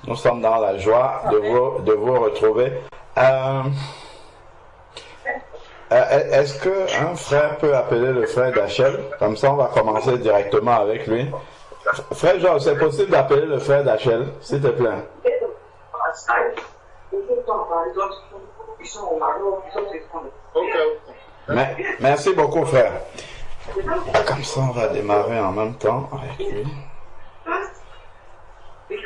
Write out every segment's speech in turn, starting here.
Nous sommes dans la joie de vous retrouver. Est-ce qu'un frère peut appeler le frère d'Achel? Comme ça, on va commencer directement avec lui. Frère Georges, c'est possible d'appeler le frère d'Achel, s'il te plaît? Merci beaucoup, frère. Comme ça, on va démarrer en même temps avec lui. C'est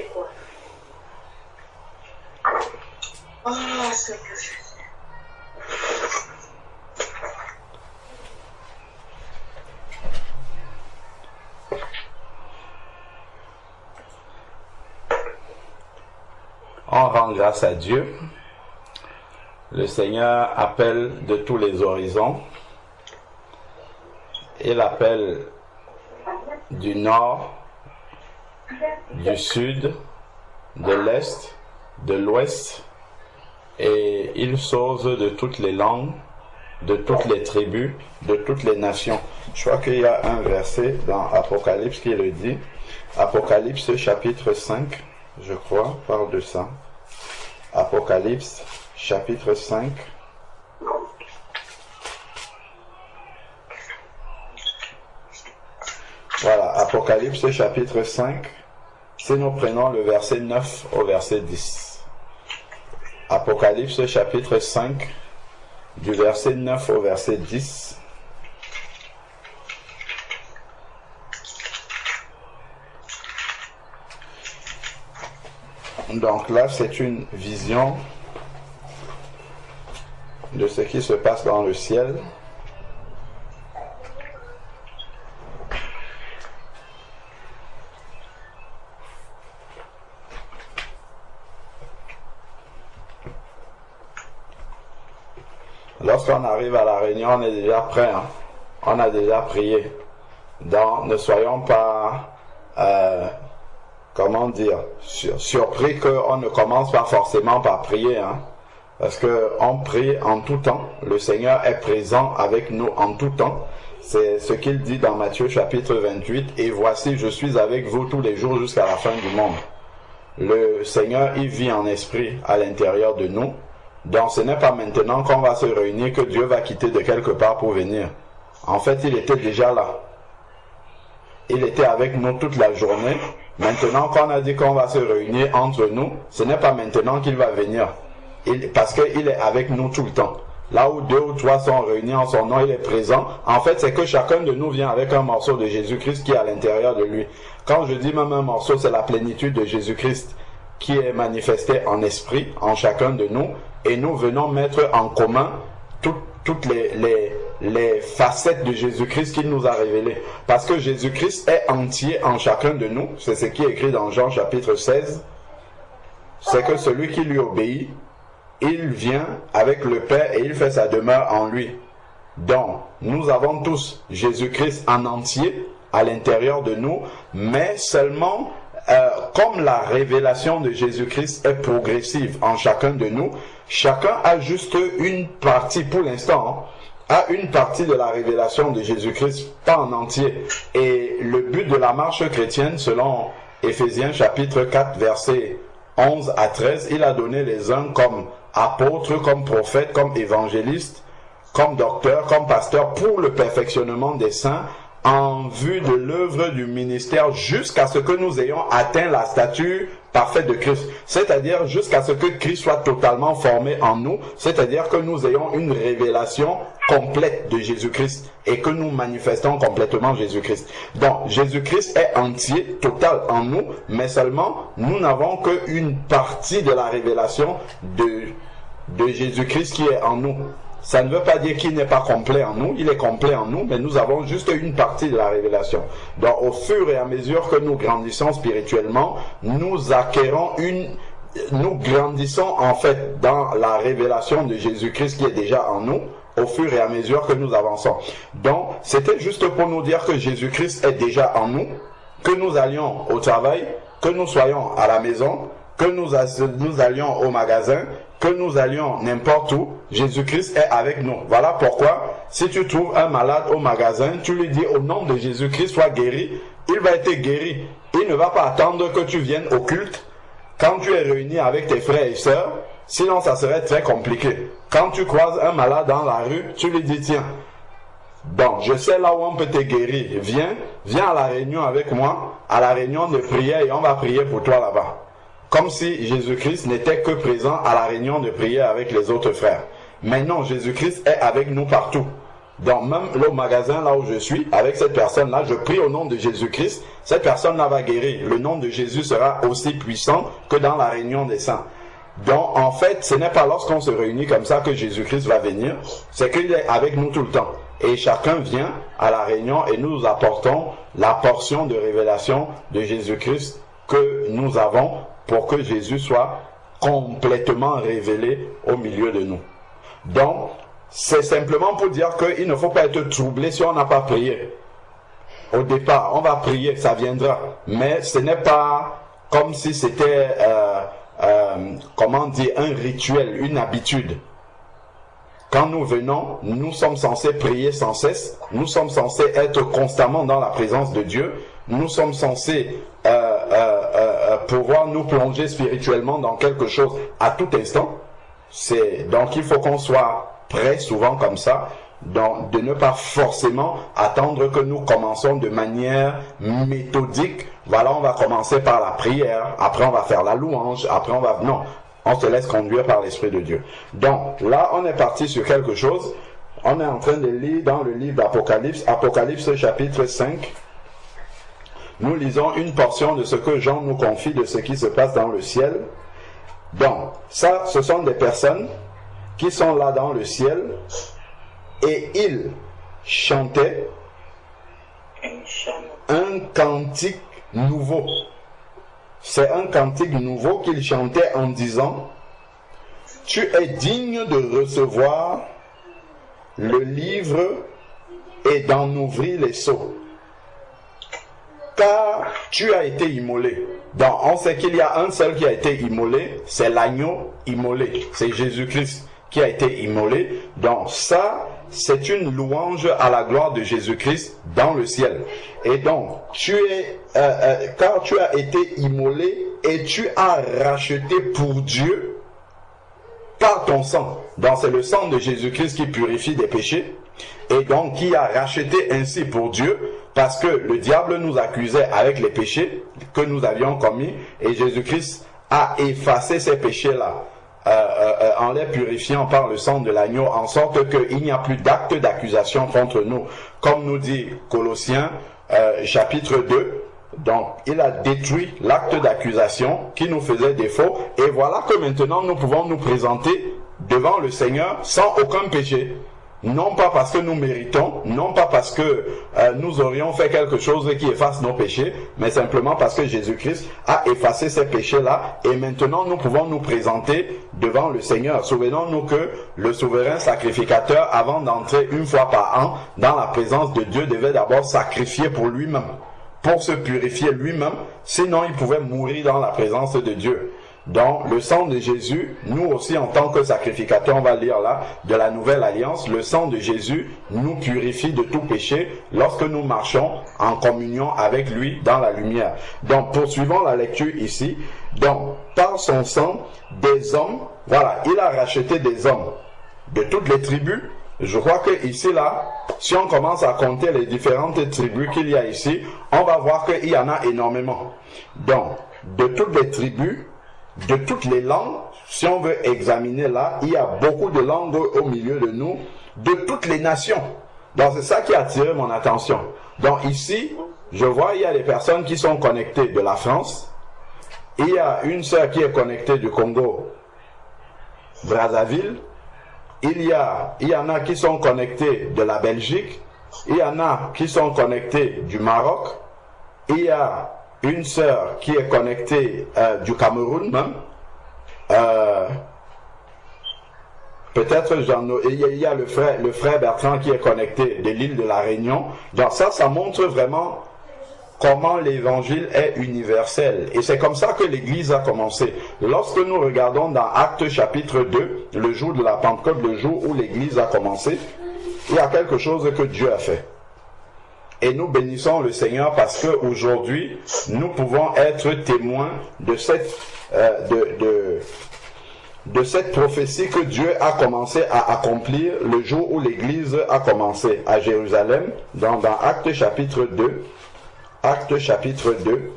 quoi? C'est que on rend grâce à Dieu. Le Seigneur appelle de tous les horizons. Il appelle du nord, du sud, de l'est, de l'ouest, et il sauve de toutes les langues, de toutes les tribus, de toutes les nations. Je crois qu'il y a un verset dans Apocalypse qui le dit. Apocalypse chapitre 5, je crois, parle de ça. Apocalypse chapitre 5. Voilà, Apocalypse chapitre 5. Si nous prenons le verset 9 au verset 10. Apocalypse chapitre 5, du verset 9 au verset 10. Donc là, c'est une vision de ce qui se passe dans le ciel. Lorsqu'on arrive à la réunion, on est déjà prêt. Hein? On a déjà prié. Donc, ne soyons pas, surpris qu'on ne commence pas forcément par prier. Hein? Parce qu'on prie en tout temps. Le Seigneur est présent avec nous en tout temps. C'est ce qu'il dit dans Matthieu chapitre 28. Et voici, je suis avec vous tous les jours jusqu'à la fin du monde. Le Seigneur, il vit en esprit à l'intérieur de nous. Donc ce n'est pas maintenant qu'on va se réunir que Dieu va quitter de quelque part pour venir. En fait, il était déjà là. Il était avec nous toute la journée. Maintenant qu'on a dit qu'on va se réunir entre nous, ce n'est pas maintenant qu'il va venir. Parce qu'il est avec nous tout le temps. Là où 2 ou 3 sont réunis en son nom, il est présent. En fait, c'est que chacun de nous vient avec un morceau de Jésus-Christ qui est à l'intérieur de lui. Quand je dis même un morceau, c'est la plénitude de Jésus-Christ qui est manifestée en esprit, en chacun de nous. Et nous venons mettre en commun toutes les facettes de Jésus-Christ qu'il nous a révélées. Parce que Jésus-Christ est entier en chacun de nous. C'est ce qui est écrit dans Jean chapitre 16. C'est que celui qui lui obéit, il vient avec le Père et il fait sa demeure en lui. Donc, nous avons tous Jésus-Christ en entier à l'intérieur de nous, mais seulement comme la révélation de Jésus-Christ est progressive en chacun de nous, chacun a juste une partie pour l'instant, a une partie de la révélation de Jésus-Christ, pas en entier. Et le but de la marche chrétienne, selon Éphésiens chapitre 4, versets 11 à 13, il a donné les uns comme apôtres, comme prophètes, comme évangélistes, comme docteurs, comme pasteurs, pour le perfectionnement des saints, en vue de l'œuvre du ministère jusqu'à ce que nous ayons atteint la stature parfaite de Christ. C'est-à-dire jusqu'à ce que Christ soit totalement formé en nous, c'est-à-dire que nous ayons une révélation complète de Jésus-Christ et que nous manifestons complètement Jésus-Christ. Donc Jésus-Christ est entier, total en nous, mais seulement nous n'avons qu'une partie de la révélation de Jésus-Christ qui est en nous. Ça ne veut pas dire qu'il n'est pas complet en nous, il est complet en nous, mais nous avons juste une partie de la révélation. Donc au fur et à mesure que nous grandissons spirituellement, nous grandissons en fait dans la révélation de Jésus-Christ qui est déjà en nous, au fur et à mesure que nous avançons. Donc c'était juste pour nous dire que Jésus-Christ est déjà en nous, que nous allions au travail, que nous soyons à la maison, que nous allions au magasin, que nous allions n'importe où, Jésus-Christ est avec nous. Voilà pourquoi, si tu trouves un malade au magasin, tu lui dis au nom de Jésus-Christ, sois guéri, il va être guéri. Il ne va pas attendre que tu viennes au culte, quand tu es réuni avec tes frères et sœurs, sinon ça serait très compliqué. Quand tu croises un malade dans la rue, tu lui dis, tiens, bon, je sais là où on peut te guérir, viens à la réunion avec moi, à la réunion de prière et on va prier pour toi là-bas. Comme si Jésus-Christ n'était que présent à la réunion de prière avec les autres frères. Mais non, Jésus-Christ est avec nous partout. Donc même le magasin là où je suis, avec cette personne-là, je prie au nom de Jésus-Christ, cette personne-là va guérir. Le nom de Jésus sera aussi puissant que dans la réunion des saints. Donc en fait, ce n'est pas lorsqu'on se réunit comme ça que Jésus-Christ va venir, c'est qu'il est avec nous tout le temps. Et chacun vient à la réunion et nous apportons la portion de révélation de Jésus-Christ que nous avons pour que Jésus soit complètement révélé au milieu de nous. Donc, c'est simplement pour dire qu'il ne faut pas être troublé si on n'a pas prié. Au départ, on va prier, ça viendra. Mais ce n'est pas comme si c'était, comment dire, un rituel, une habitude. Quand nous venons, nous sommes censés prier sans cesse. Nous sommes censés être constamment dans la présence de Dieu. Nous sommes censés pouvoir nous plonger spirituellement dans quelque chose à tout instant. Donc il faut qu'on soit prêt souvent comme ça, donc de ne pas forcément attendre que nous commençons de manière méthodique. Voilà, on va commencer par la prière, après on va faire la louange, après on va... Non, on se laisse conduire par l'Esprit de Dieu. Donc là, on est parti sur quelque chose. On est en train de lire dans le livre d'Apocalypse, Apocalypse chapitre 5. Nous lisons une portion de ce que Jean nous confie de ce qui se passe dans le ciel. Donc, ça, ce sont des personnes qui sont là dans le ciel et ils chantaient un cantique nouveau. C'est un cantique nouveau qu'ils chantaient en disant: tu es digne de recevoir le livre et d'en ouvrir les sceaux, car tu as été immolé. Donc on sait qu'il y a un seul qui a été immolé, c'est l'agneau immolé, c'est Jésus-Christ qui a été immolé. Donc ça, c'est une louange à la gloire de Jésus-Christ dans le ciel. Et donc, car tu as été immolé et tu as racheté pour Dieu par ton sang. Donc c'est le sang de Jésus-Christ qui purifie des péchés et donc qui a racheté ainsi pour Dieu, parce que le diable nous accusait avec les péchés que nous avions commis et Jésus-Christ a effacé ces péchés-là en les purifiant par le sang de l'agneau, en sorte qu'il n'y a plus d'acte d'accusation contre nous, comme nous dit Colossiens chapitre 2. Donc il a détruit l'acte d'accusation qui nous faisait défaut, et voilà que maintenant nous pouvons nous présenter devant le Seigneur sans aucun péché. Non pas parce que nous méritons, non pas parce que nous aurions fait quelque chose qui efface nos péchés, mais simplement parce que Jésus-Christ a effacé ces péchés-là, et maintenant nous pouvons nous présenter devant le Seigneur. Souvenons-nous que le souverain sacrificateur, avant d'entrer une fois par an dans la présence de Dieu, devait d'abord sacrifier pour lui-même, pour se purifier lui-même, sinon il pouvait mourir dans la présence de Dieu. Donc le sang de Jésus, nous aussi en tant que sacrificateurs, on va lire là, de la nouvelle alliance, le sang de Jésus nous purifie de tout péché lorsque nous marchons en communion avec lui dans la lumière. Donc poursuivons la lecture ici. Donc par son sang, des hommes, voilà, il a racheté des hommes de toutes les tribus. Je crois que ici là, si on commence à compter les différentes tribus qu'il y a ici, on va voir qu'il y en a énormément. Donc de toutes les tribus, de toutes les langues, si on veut examiner là, il y a beaucoup de langues au milieu de nous, de toutes les nations. Donc c'est ça qui a attiré mon attention. Donc ici, je vois il y a des personnes qui sont connectées de la France, il y a une sœur qui est connectée du Congo, Brazzaville, il y en a qui sont connectés de la Belgique, il y en a qui sont connectés du Maroc, il y a une sœur qui est connectée du Cameroun même. Peut-être il y a le frère Bertrand qui est connecté de l'île de la Réunion. Donc ça montre vraiment comment l'évangile est universel. Et c'est comme ça que l'Église a commencé. Lorsque nous regardons dans Actes chapitre 2, le jour de la Pentecôte, le jour où l'Église a commencé, il y a quelque chose que Dieu a fait. Et nous bénissons le Seigneur parce qu'aujourd'hui, nous pouvons être témoins de cette prophétie que Dieu a commencé à accomplir le jour où l'Église a commencé à Jérusalem, dans Actes chapitre 2. Actes chapitre 2.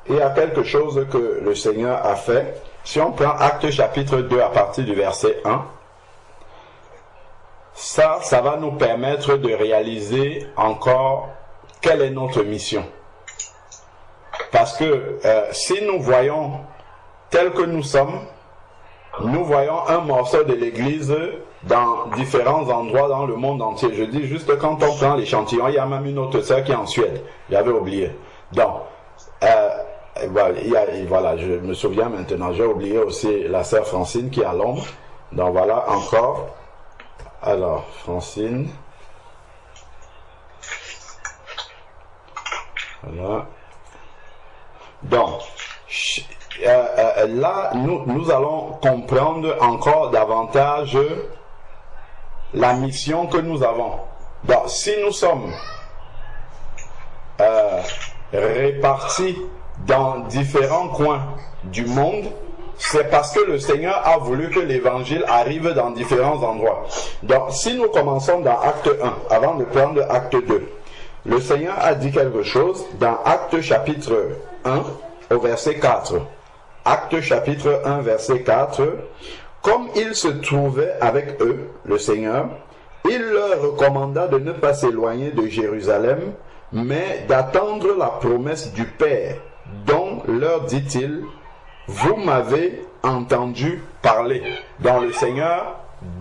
Il y a quelque chose que le Seigneur a fait. Si on prend Actes chapitre 2 à partir du verset 1, ça va nous permettre de réaliser encore quelle est notre mission. Parce que si nous voyons tel que nous sommes, nous voyons un morceau de l'Église dans différents endroits dans le monde entier. Je dis juste quand on prend l'échantillon, il y a même une autre sœur qui est en Suède. J'avais oublié. Donc, voilà, je me souviens maintenant. J'ai oublié aussi la sœur Francine qui est à Londres. Donc voilà encore. Alors, Francine. Voilà. Donc, là, nous allons comprendre encore davantage la mission que nous avons. Donc, si nous sommes répartis dans différents coins du monde, c'est parce que le Seigneur a voulu que l'évangile arrive dans différents endroits. Donc, si nous commençons dans Acte 1, avant de prendre Acte 2, le Seigneur a dit quelque chose dans Acte chapitre 1 au verset 4. Acte chapitre 1 verset 4. Comme il se trouvait avec eux, le Seigneur, il leur recommanda de ne pas s'éloigner de Jérusalem, mais d'attendre la promesse du Père, dont leur dit-il, vous m'avez entendu parler. Donc le Seigneur,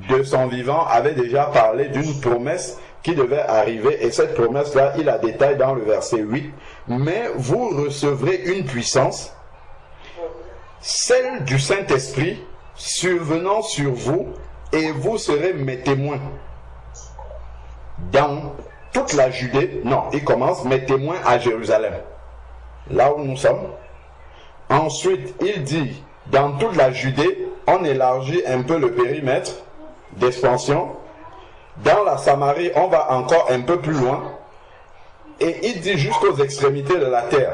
de son vivant, avait déjà parlé d'une promesse qui devait arriver, et cette promesse-là, il la détaille dans le verset 8. Mais vous recevrez une puissance, celle du Saint-Esprit, survenant sur vous, et vous serez mes témoins dans toute la Judée. Non, il commence, mes témoins à Jérusalem, là où nous sommes. Ensuite, il dit, dans toute la Judée, on élargit un peu le périmètre d'expansion. Dans la Samarie, on va encore un peu plus loin. Et il dit jusqu'aux extrémités de la terre.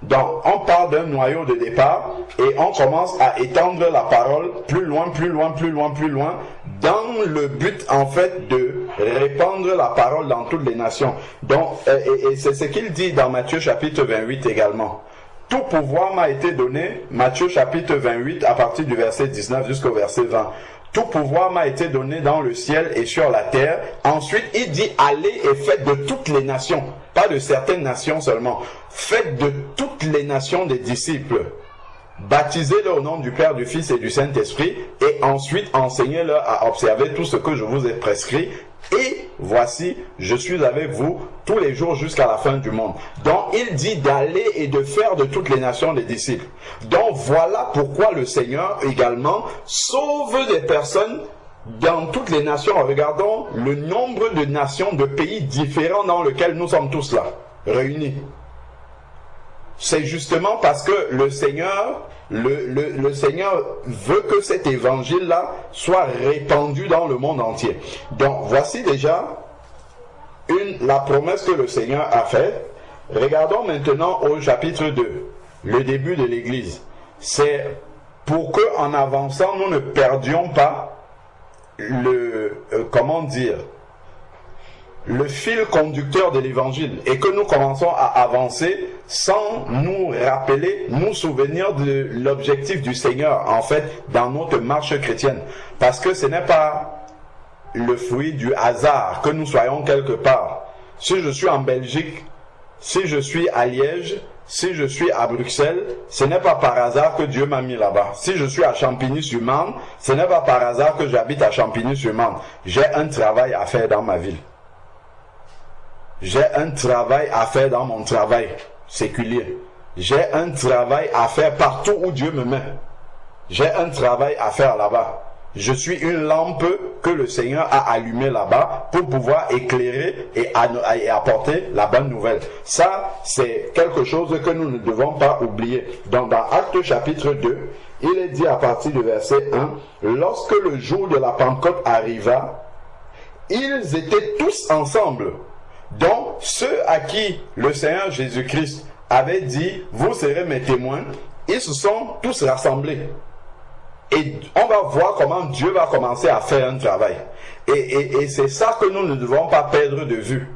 Donc, on part d'un noyau de départ et on commence à étendre la parole plus loin, plus loin, plus loin, plus loin, dans le but, en fait, de répandre la parole dans toutes les nations. Donc, et c'est ce qu'il dit dans Matthieu chapitre 28 également. Tout pouvoir m'a été donné, Matthieu chapitre 28, à partir du verset 19 jusqu'au verset 20. Tout pouvoir m'a été donné dans le ciel et sur la terre. Ensuite, il dit, allez et faites de toutes les nations, pas de certaines nations seulement. Faites de toutes les nations des disciples. Baptisez-les au nom du Père, du Fils et du Saint-Esprit, et ensuite enseignez-leur à observer tout ce que je vous ai prescrit. Et voici, je suis avec vous tous les jours jusqu'à la fin du monde. Donc, il dit d'aller et de faire de toutes les nations des disciples. Donc, voilà pourquoi le Seigneur également sauve des personnes dans toutes les nations. Regardons le nombre de nations, de pays différents dans lesquels nous sommes tous là, réunis. C'est justement parce que le Seigneur, le Seigneur veut que cet évangile-là soit répandu dans le monde entier. Donc, voici déjà la promesse que le Seigneur a faite. Regardons maintenant au chapitre 2, le début de l'Église. C'est pour que, en avançant, nous ne perdions pas le fil conducteur de l'évangile et que nous commençons à avancer sans nous rappeler, nous souvenir de l'objectif du Seigneur en fait dans notre marche chrétienne, parce que ce n'est pas le fruit du hasard que nous soyons quelque part. Si je suis en Belgique, si je suis à Liège, si je suis à Bruxelles, ce n'est pas par hasard que Dieu m'a mis là-bas. Si je suis à Champigny-sur-Marne, ce n'est pas par hasard que j'habite à Champigny-sur-Marne. J'ai un travail à faire dans ma ville. J'ai un travail à faire dans mon travail séculier. J'ai un travail à faire partout où Dieu me met. J'ai un travail à faire là-bas. Je suis une lampe que le Seigneur a allumée là-bas pour pouvoir éclairer et apporter la bonne nouvelle. Ça, c'est quelque chose que nous ne devons pas oublier. Donc, dans Actes chapitre 2, il est dit à partir du verset 1, « Lorsque le jour de la Pentecôte arriva, ils étaient tous ensemble. » Donc, ceux à qui le Seigneur Jésus-Christ avait dit, « Vous serez mes témoins », ils se sont tous rassemblés. Et on va voir comment Dieu va commencer à faire un travail. Et c'est ça que nous ne devons pas perdre de vue.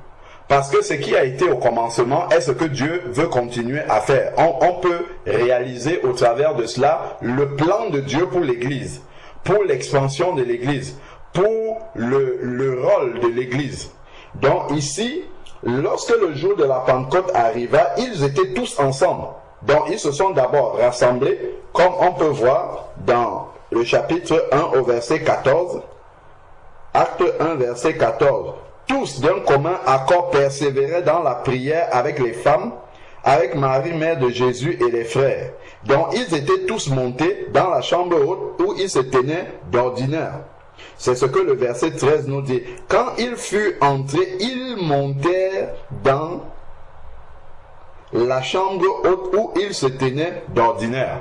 Parce que ce qui a été au commencement est ce que Dieu veut continuer à faire. On peut réaliser au travers de cela le plan de Dieu pour l'Église, pour l'expansion de l'Église, pour le rôle de l'Église. Donc ici, lorsque le jour de la Pentecôte arriva, ils étaient tous ensemble. Donc ils se sont d'abord rassemblés, comme on peut voir dans le chapitre 1 au verset 14, Acte 1 verset 14. Tous d'un commun accord persévéraient dans la prière avec les femmes, avec Marie, mère de Jésus et les frères. Donc ils étaient tous montés dans la chambre haute où ils se tenaient d'ordinaire. C'est ce que le verset 13 nous dit. Quand ils furent entrés, ils montèrent dans la chambre haute où ils se tenaient d'ordinaire.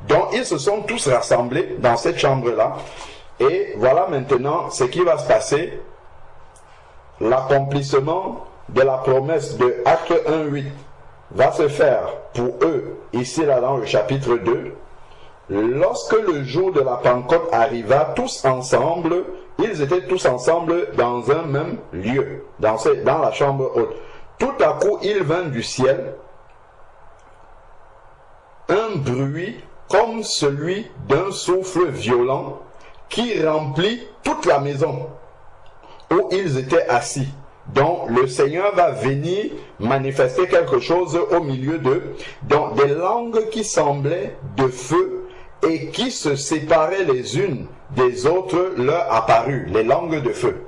Donc ils se sont tous rassemblés dans cette chambre-là. Et voilà maintenant ce qui va se passer. L'accomplissement de la promesse de Acte 1:8 va se faire pour eux, ici là dans le chapitre 2. Lorsque le jour de la Pentecôte arriva, tous ensemble, ils étaient tous ensemble dans un même lieu, dans la chambre haute. Tout à coup, il vint du ciel un bruit comme celui d'un souffle violent qui remplit toute la maison où ils étaient assis. Donc le Seigneur va venir manifester quelque chose au milieu d'eux, donc des langues qui semblaient de feu et qui se séparaient les unes des autres leur apparurent, les langues de feu.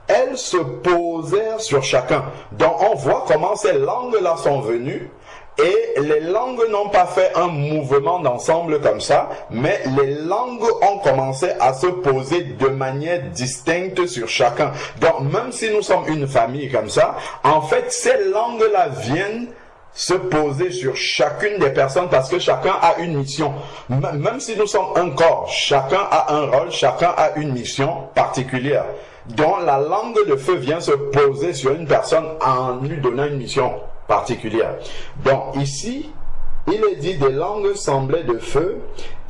Elles se posèrent sur chacun. Donc on voit comment ces langues-là sont venues. Et les langues n'ont pas fait un mouvement d'ensemble comme ça, mais les langues ont commencé à se poser de manière distincte sur chacun. Donc même si nous sommes une famille comme ça, en fait ces langues-là viennent se poser sur chacune des personnes parce que chacun a une mission. Même si nous sommes un corps, chacun a un rôle, chacun a une mission particulière. Donc la langue de feu vient se poser sur une personne en lui donnant une mission particulière. Donc ici, il est dit des langues semblaient de feu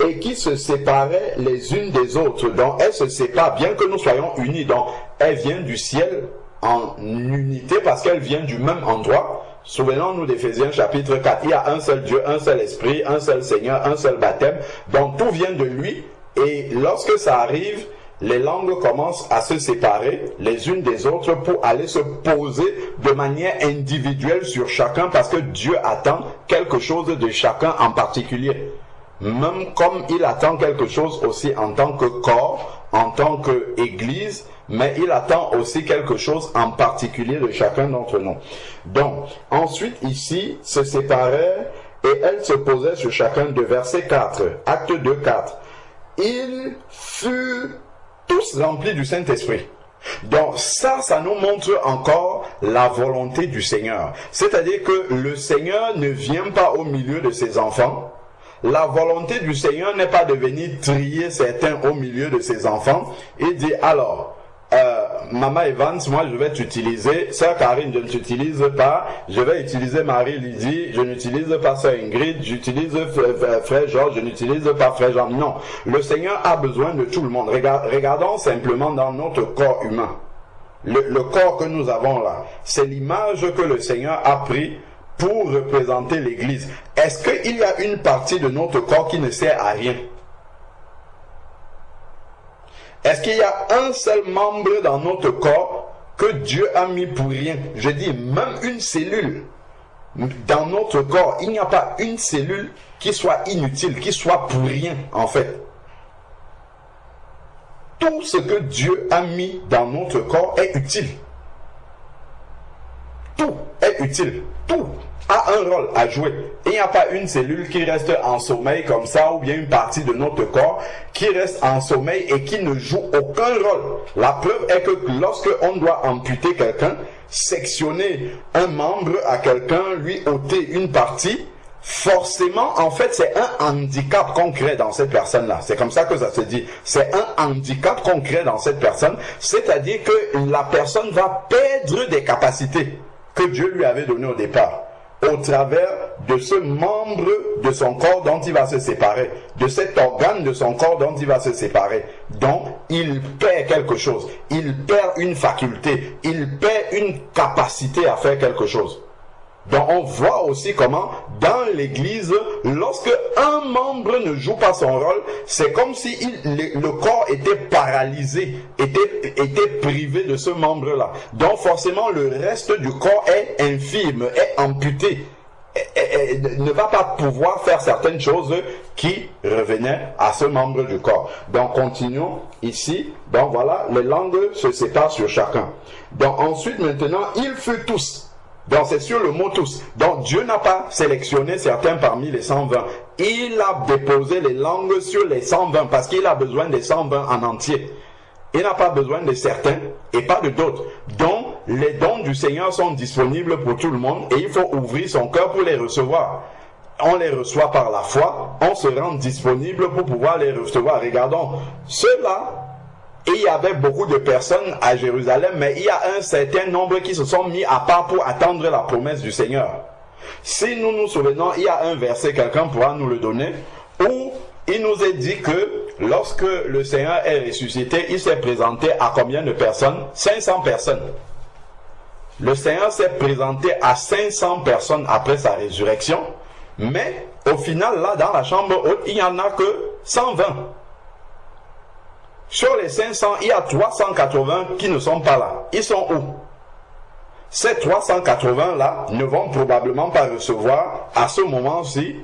et qui se séparaient les unes des autres. Donc elles se séparent bien que nous soyons unis. Donc elles viennent du ciel en unité parce qu'elles viennent du même endroit. Souvenons-nous d'Éphésiens chapitre 4. Il y a un seul Dieu, un seul esprit, un seul Seigneur, un seul baptême. Donc tout vient de lui. Et lorsque ça arrive, les langues commencent à se séparer les unes des autres pour aller se poser de manière individuelle sur chacun parce que Dieu attend quelque chose de chacun en particulier. Même comme il attend quelque chose aussi en tant que corps, en tant qu'église, mais il attend aussi quelque chose en particulier de chacun d'entre nous. Donc, ensuite ici, se séparaient et elles se posaient sur chacun de verset 4, acte 2, 4. Ils furent tous remplis du Saint-Esprit. Donc ça nous montre encore la volonté du Seigneur. C'est-à-dire que le Seigneur ne vient pas au milieu de ses enfants. La volonté du Seigneur n'est pas de venir trier certains au milieu de ses enfants et dire alors, Maman Evans, moi je vais t'utiliser, Sœur Karine je ne t'utilise pas, je vais utiliser Marie-Lydie, je n'utilise pas Sœur Ingrid, j'utilise Frère Georges, je n'utilise pas Frère Jean. Non, le Seigneur a besoin de tout le monde. Regardons simplement dans notre corps humain. Le corps que nous avons là, c'est l'image que le Seigneur a pris pour représenter l'Église. Est-ce qu'il y a une partie de notre corps qui ne sert à rien? Est-ce qu'il y a un seul membre dans notre corps que Dieu a mis pour rien? Je dis, même une cellule dans notre corps, il n'y a pas une cellule qui soit inutile, qui soit pour rien en fait. Tout ce que Dieu a mis dans notre corps est utile. Tout est utile. Tout. a un rôle à jouer. Il n'y a pas une cellule qui reste en sommeil comme ça, ou bien une partie de notre corps qui reste en sommeil et qui ne joue aucun rôle. La preuve est que lorsque on doit amputer quelqu'un, sectionner un membre à quelqu'un, lui ôter une partie, forcément, en fait, c'est un handicap concret dans cette personne-là. C'est comme ça que ça se dit. C'est un handicap concret dans cette personne, c'est-à-dire que la personne va perdre des capacités que Dieu lui avait données au départ, au travers de ce membre de son corps dont il va se séparer, de cet organe de son corps dont il va se séparer. Donc, il perd quelque chose, il perd une faculté, il perd une capacité à faire quelque chose. Donc on voit aussi comment dans l'église, lorsque un membre ne joue pas son rôle, c'est comme si le corps était paralysé, était privé de ce membre-là. Donc forcément le reste du corps est infirme, est amputé, ne va pas pouvoir faire certaines choses qui revenaient à ce membre du corps. Donc continuons ici. Donc voilà, les langues se séparent sur chacun. Donc ensuite maintenant, ils furent tous. Donc c'est sur le mot tous. Donc Dieu n'a pas sélectionné certains parmi les 120. Il a déposé les langues sur les 120 parce qu'il a besoin des 120 en entier. Il n'a pas besoin de certains et pas de d'autres. Donc les dons du Seigneur sont disponibles pour tout le monde et il faut ouvrir son cœur pour les recevoir. On les reçoit par la foi, on se rend disponible pour pouvoir les recevoir. Regardons, ceux-là, il y avait beaucoup de personnes à Jérusalem, mais il y a un certain nombre qui se sont mis à part pour attendre la promesse du Seigneur. Si nous nous souvenons, il y a un verset, quelqu'un pourra nous le donner, où il nous est dit que lorsque le Seigneur est ressuscité, il s'est présenté à combien de personnes? 500 personnes. Le Seigneur s'est présenté à 500 personnes après sa résurrection, mais au final, là, dans la chambre haute, il n'y en a que 120. Sur les 500, il y a 380 qui ne sont pas là. Ils sont où? Ces 380-là ne vont probablement pas recevoir à ce moment-ci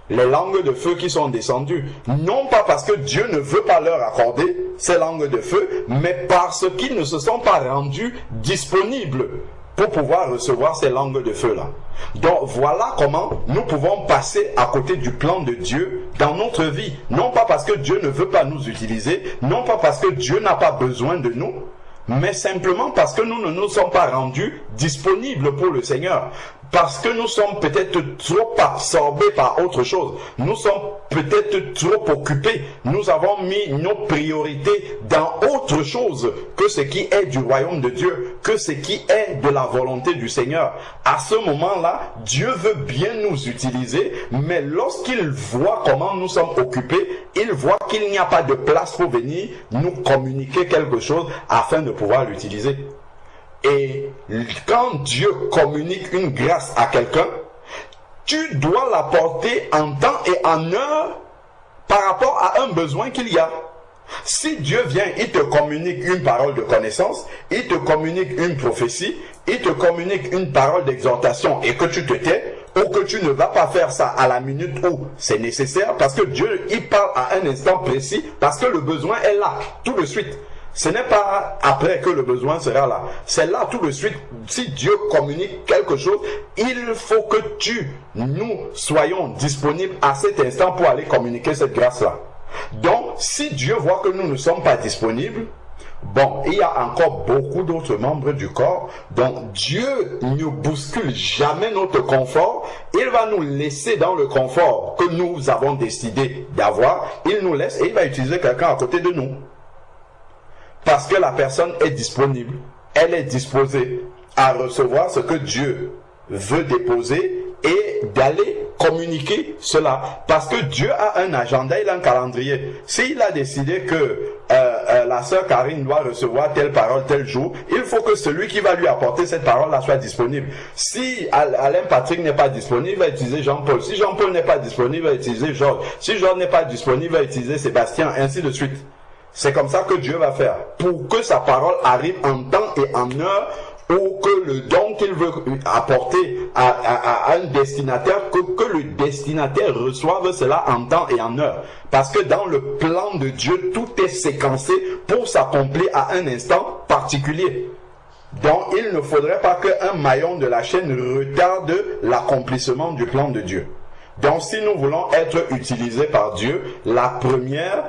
les langues de feu qui sont descendues. Non pas parce que Dieu ne veut pas leur accorder ces langues de feu, mais parce qu'ils ne se sont pas rendus disponibles pour pouvoir recevoir ces langues de feu-là. Donc voilà comment nous pouvons passer à côté du plan de Dieu dans notre vie. Non pas parce que Dieu ne veut pas nous utiliser, non pas parce que Dieu n'a pas besoin de nous, mais simplement parce que nous ne nous sommes pas rendus disponibles pour le Seigneur. Parce que nous sommes peut-être trop absorbés par autre chose. Nous sommes peut-être trop occupés. Nous avons mis nos priorités dans autre chose que ce qui est du royaume de Dieu, que ce qui est de la volonté du Seigneur. À ce moment-là, Dieu veut bien nous utiliser, mais lorsqu'il voit comment nous sommes occupés, il voit qu'il n'y a pas de place pour venir nous communiquer quelque chose afin de pouvoir l'utiliser. Et quand Dieu communique une grâce à quelqu'un, tu dois l'apporter en temps et en heure par rapport à un besoin qu'il y a. Si Dieu vient, il te communique une parole de connaissance, il te communique une prophétie, il te communique une parole d'exhortation et que tu te tais, ou que tu ne vas pas faire ça à la minute où c'est nécessaire, parce que Dieu, il parle à un instant précis, parce que le besoin est là, tout de suite. Ce n'est pas après que le besoin sera là. C'est là tout de suite. Si Dieu communique quelque chose, il faut que nous soyons disponibles à cet instant pour aller communiquer cette grâce-là. Donc, si Dieu voit que nous ne sommes pas disponibles, bon, il y a encore beaucoup d'autres membres du corps. Donc, Dieu ne bouscule jamais notre confort. Il va nous laisser dans le confort que nous avons décidé d'avoir. Il nous laisse et il va utiliser quelqu'un à côté de nous. Parce que la personne est disponible, elle est disposée à recevoir ce que Dieu veut déposer et d'aller communiquer cela. Parce que Dieu a un agenda, il a un calendrier. S'il a décidé que la sœur Karine doit recevoir telle parole tel jour, il faut que celui qui va lui apporter cette parole-là soit disponible. Si Alain Patrick n'est pas disponible, il va utiliser Jean-Paul. Si Jean-Paul n'est pas disponible, il va utiliser Georges. Si Georges n'est pas disponible, il va utiliser Sébastien, ainsi de suite. C'est comme ça que Dieu va faire. Pour que sa parole arrive en temps et en heure, ou que le don qu'il veut apporter à un destinataire, que le destinataire reçoive cela en temps et en heure. Parce que dans le plan de Dieu, tout est séquencé pour s'accomplir à un instant particulier. Donc il ne faudrait pas qu'un maillon de la chaîne retarde l'accomplissement du plan de Dieu. Donc si nous voulons être utilisés par Dieu, la première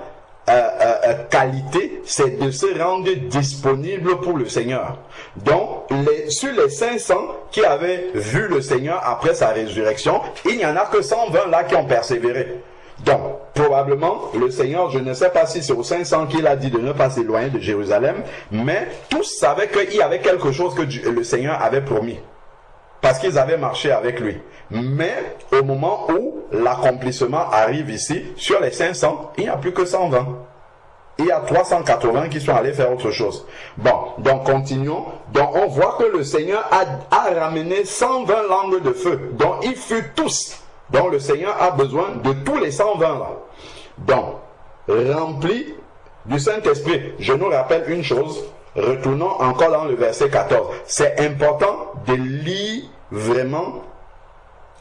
qualité, c'est de se rendre disponible pour le Seigneur. Donc sur les 500 qui avaient vu le Seigneur après sa résurrection, il n'y en a que 120 là qui ont persévéré. Donc, probablement, le Seigneur, je ne sais pas si c'est aux 500 qu'il a dit de ne pas s'éloigner de Jérusalem, mais tous savaient qu'il y avait quelque chose que le Seigneur avait promis, parce qu'ils avaient marché avec lui. Mais au moment où l'accomplissement arrive ici, sur les 500, il n'y a plus que 120. Il y a 380 qui sont allés faire autre chose. Bon, donc continuons. Donc on voit que le Seigneur a ramené 120 langues de feu, dont ils furent tous. Donc le Seigneur a besoin de tous les 120 là. Donc, remplis du Saint-Esprit. Je nous rappelle une chose. Retournons encore dans le verset 14. C'est important de lire vraiment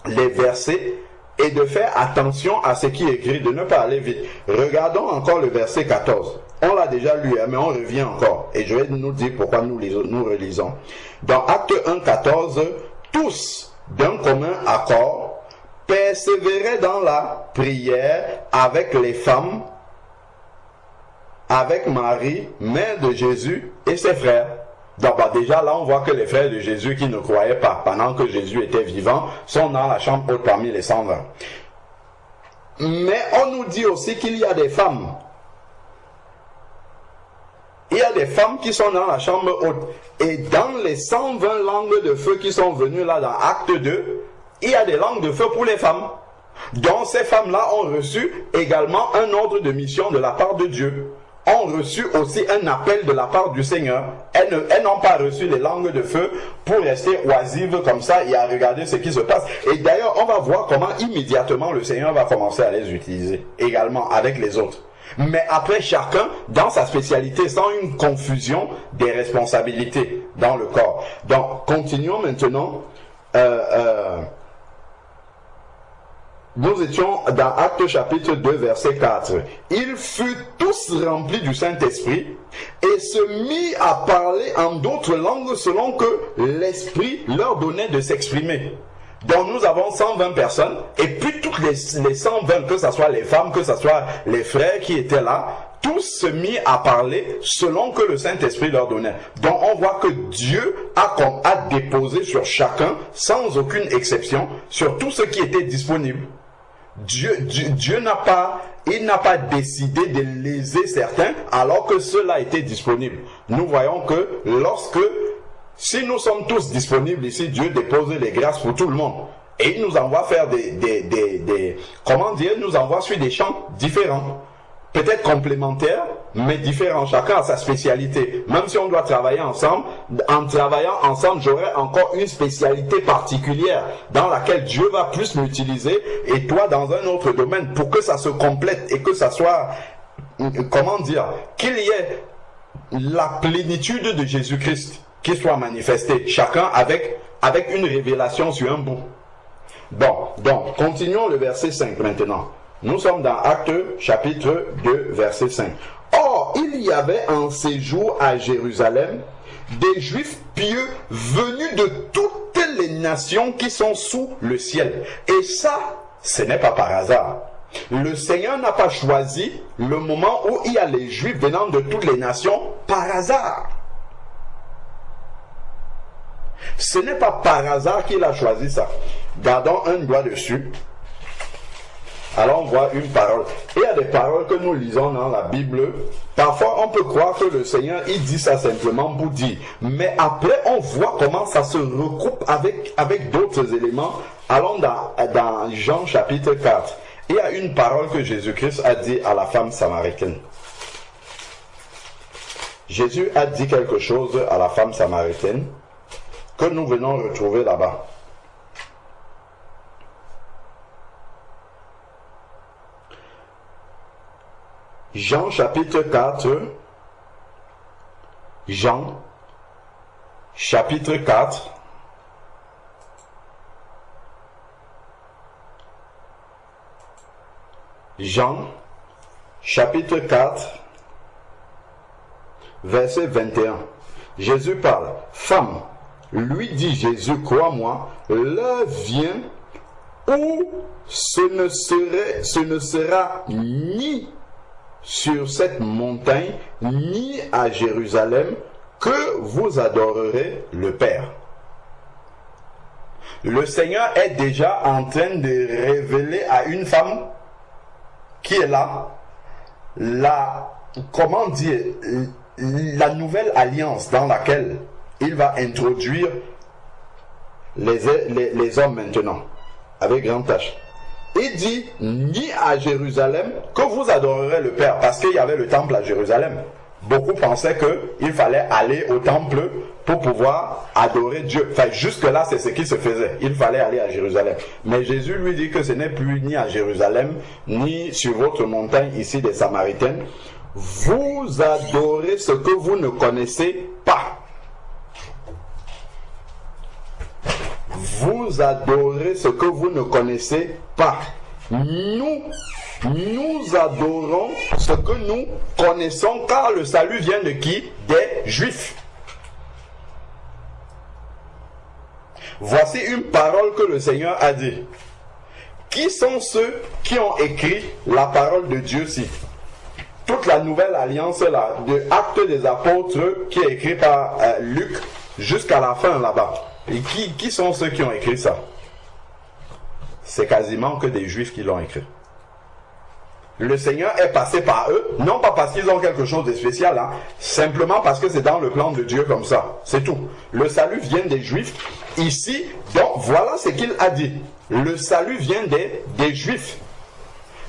les versets et de faire attention à ce qui est écrit, de ne pas aller vite. Regardons encore le verset 14. On l'a déjà lu, mais on revient encore. Et je vais nous dire pourquoi nous relisons. Dans Acte 1, 14, tous, d'un commun accord, persévéraient dans la prière avec les femmes, avec Marie, mère de Jésus, et ses frères. Donc déjà là on voit que les frères de Jésus qui ne croyaient pas pendant que Jésus était vivant sont dans la chambre haute parmi les 120. Mais on nous dit aussi qu'il y a des femmes. Il y a des femmes qui sont dans la chambre haute. Et dans les 120 langues de feu qui sont venues là dans Acte 2, il y a des langues de feu pour les femmes. Donc ces femmes-là ont reçu également un ordre de mission de la part de Dieu. Ont reçu aussi un appel de la part du Seigneur. Elles n'ont pas reçu les langues de feu pour rester oisives comme ça et à regarder ce qui se passe. Et d'ailleurs, on va voir comment immédiatement le Seigneur va commencer à les utiliser, également avec les autres. Mais après, chacun dans sa spécialité, sans une confusion des responsabilités dans le corps. Donc, continuons maintenant. Nous étions dans Actes chapitre 2 verset 4. Ils furent tous remplis du Saint-Esprit et se mirent à parler en d'autres langues selon que l'Esprit leur donnait de s'exprimer. Donc nous avons 120 personnes et puis toutes les 120, que ce soit les femmes, que ce soit les frères qui étaient là, tous se mirent à parler selon que le Saint-Esprit leur donnait. Donc on voit que Dieu a déposé sur chacun, sans aucune exception, sur tout ce qui était disponible. Dieu n'a pas décidé de léser certains alors que cela était disponible. Nous voyons que si nous sommes tous disponibles ici, Dieu dépose les grâces pour tout le monde. Et il nous envoie faire nous envoie sur des champs différents. Peut-être complémentaires, mais différents. Chacun a sa spécialité. Même si on doit travailler ensemble, en travaillant ensemble, j'aurai encore une spécialité particulière dans laquelle Dieu va plus m'utiliser et toi dans un autre domaine pour que ça se complète et que ça soit, qu'il y ait la plénitude de Jésus-Christ qui soit manifestée. Chacun avec une révélation sur un bout. Bon, donc, continuons le verset 5 maintenant. Nous sommes dans Actes chapitre 2 verset 5. Or, il y avait en séjour à Jérusalem des Juifs pieux venus de toutes les nations qui sont sous le ciel. Et ça, ce n'est pas par hasard. Le Seigneur n'a pas choisi le moment où il y a les Juifs venant de toutes les nations par hasard. Ce n'est pas par hasard qu'il a choisi ça. Gardons un doigt dessus. Alors on voit une parole. Et il y a des paroles que nous lisons dans la Bible. Parfois on peut croire que le Seigneur il dit ça simplement pour dire. Mais après on voit comment ça se recoupe avec d'autres éléments. Allons dans Jean chapitre 4. Il y a une parole que Jésus-Christ a dit à la femme samaritaine. Jésus a dit quelque chose à la femme samaritaine que nous venons retrouver là-bas. Jean chapitre 4. Jean chapitre 4. Jean chapitre 4 verset 21. Jésus parle. Femme, lui dit Jésus, crois-moi, l'heure vient où ce ne sera ni sur cette montagne, ni à Jérusalem, que vous adorerez le Père. Le Seigneur est déjà en train de révéler à une femme qui est là, la nouvelle alliance dans laquelle il va introduire les hommes maintenant, avec grand H. Il dit, ni à Jérusalem que vous adorerez le Père, parce qu'il y avait le temple à Jérusalem. Beaucoup pensaient qu'il fallait aller au temple pour pouvoir adorer Dieu. Enfin, jusque-là, c'est ce qui se faisait. Il fallait aller à Jérusalem. Mais Jésus lui dit que ce n'est plus ni à Jérusalem, ni sur votre montagne ici des Samaritaines. Vous adorez ce que vous ne connaissez pas. Vous adorez ce que vous ne connaissez pas. Nous adorons ce que nous connaissons, car le salut vient de qui? Des Juifs. Voici une parole que le Seigneur a dit. Qui sont ceux qui ont écrit la parole de Dieu-ci? Toute la nouvelle alliance là, de Actes des Apôtres, qui est écrit par Luc, jusqu'à la fin là-bas. Et qui sont ceux qui ont écrit ça? C'est quasiment que des Juifs qui l'ont écrit. Le Seigneur est passé par eux, non pas parce qu'ils ont quelque chose de spécial, hein, simplement parce que c'est dans le plan de Dieu comme ça. C'est tout. Le salut vient des Juifs. Ici, donc voilà ce qu'il a dit. Le salut vient des Juifs.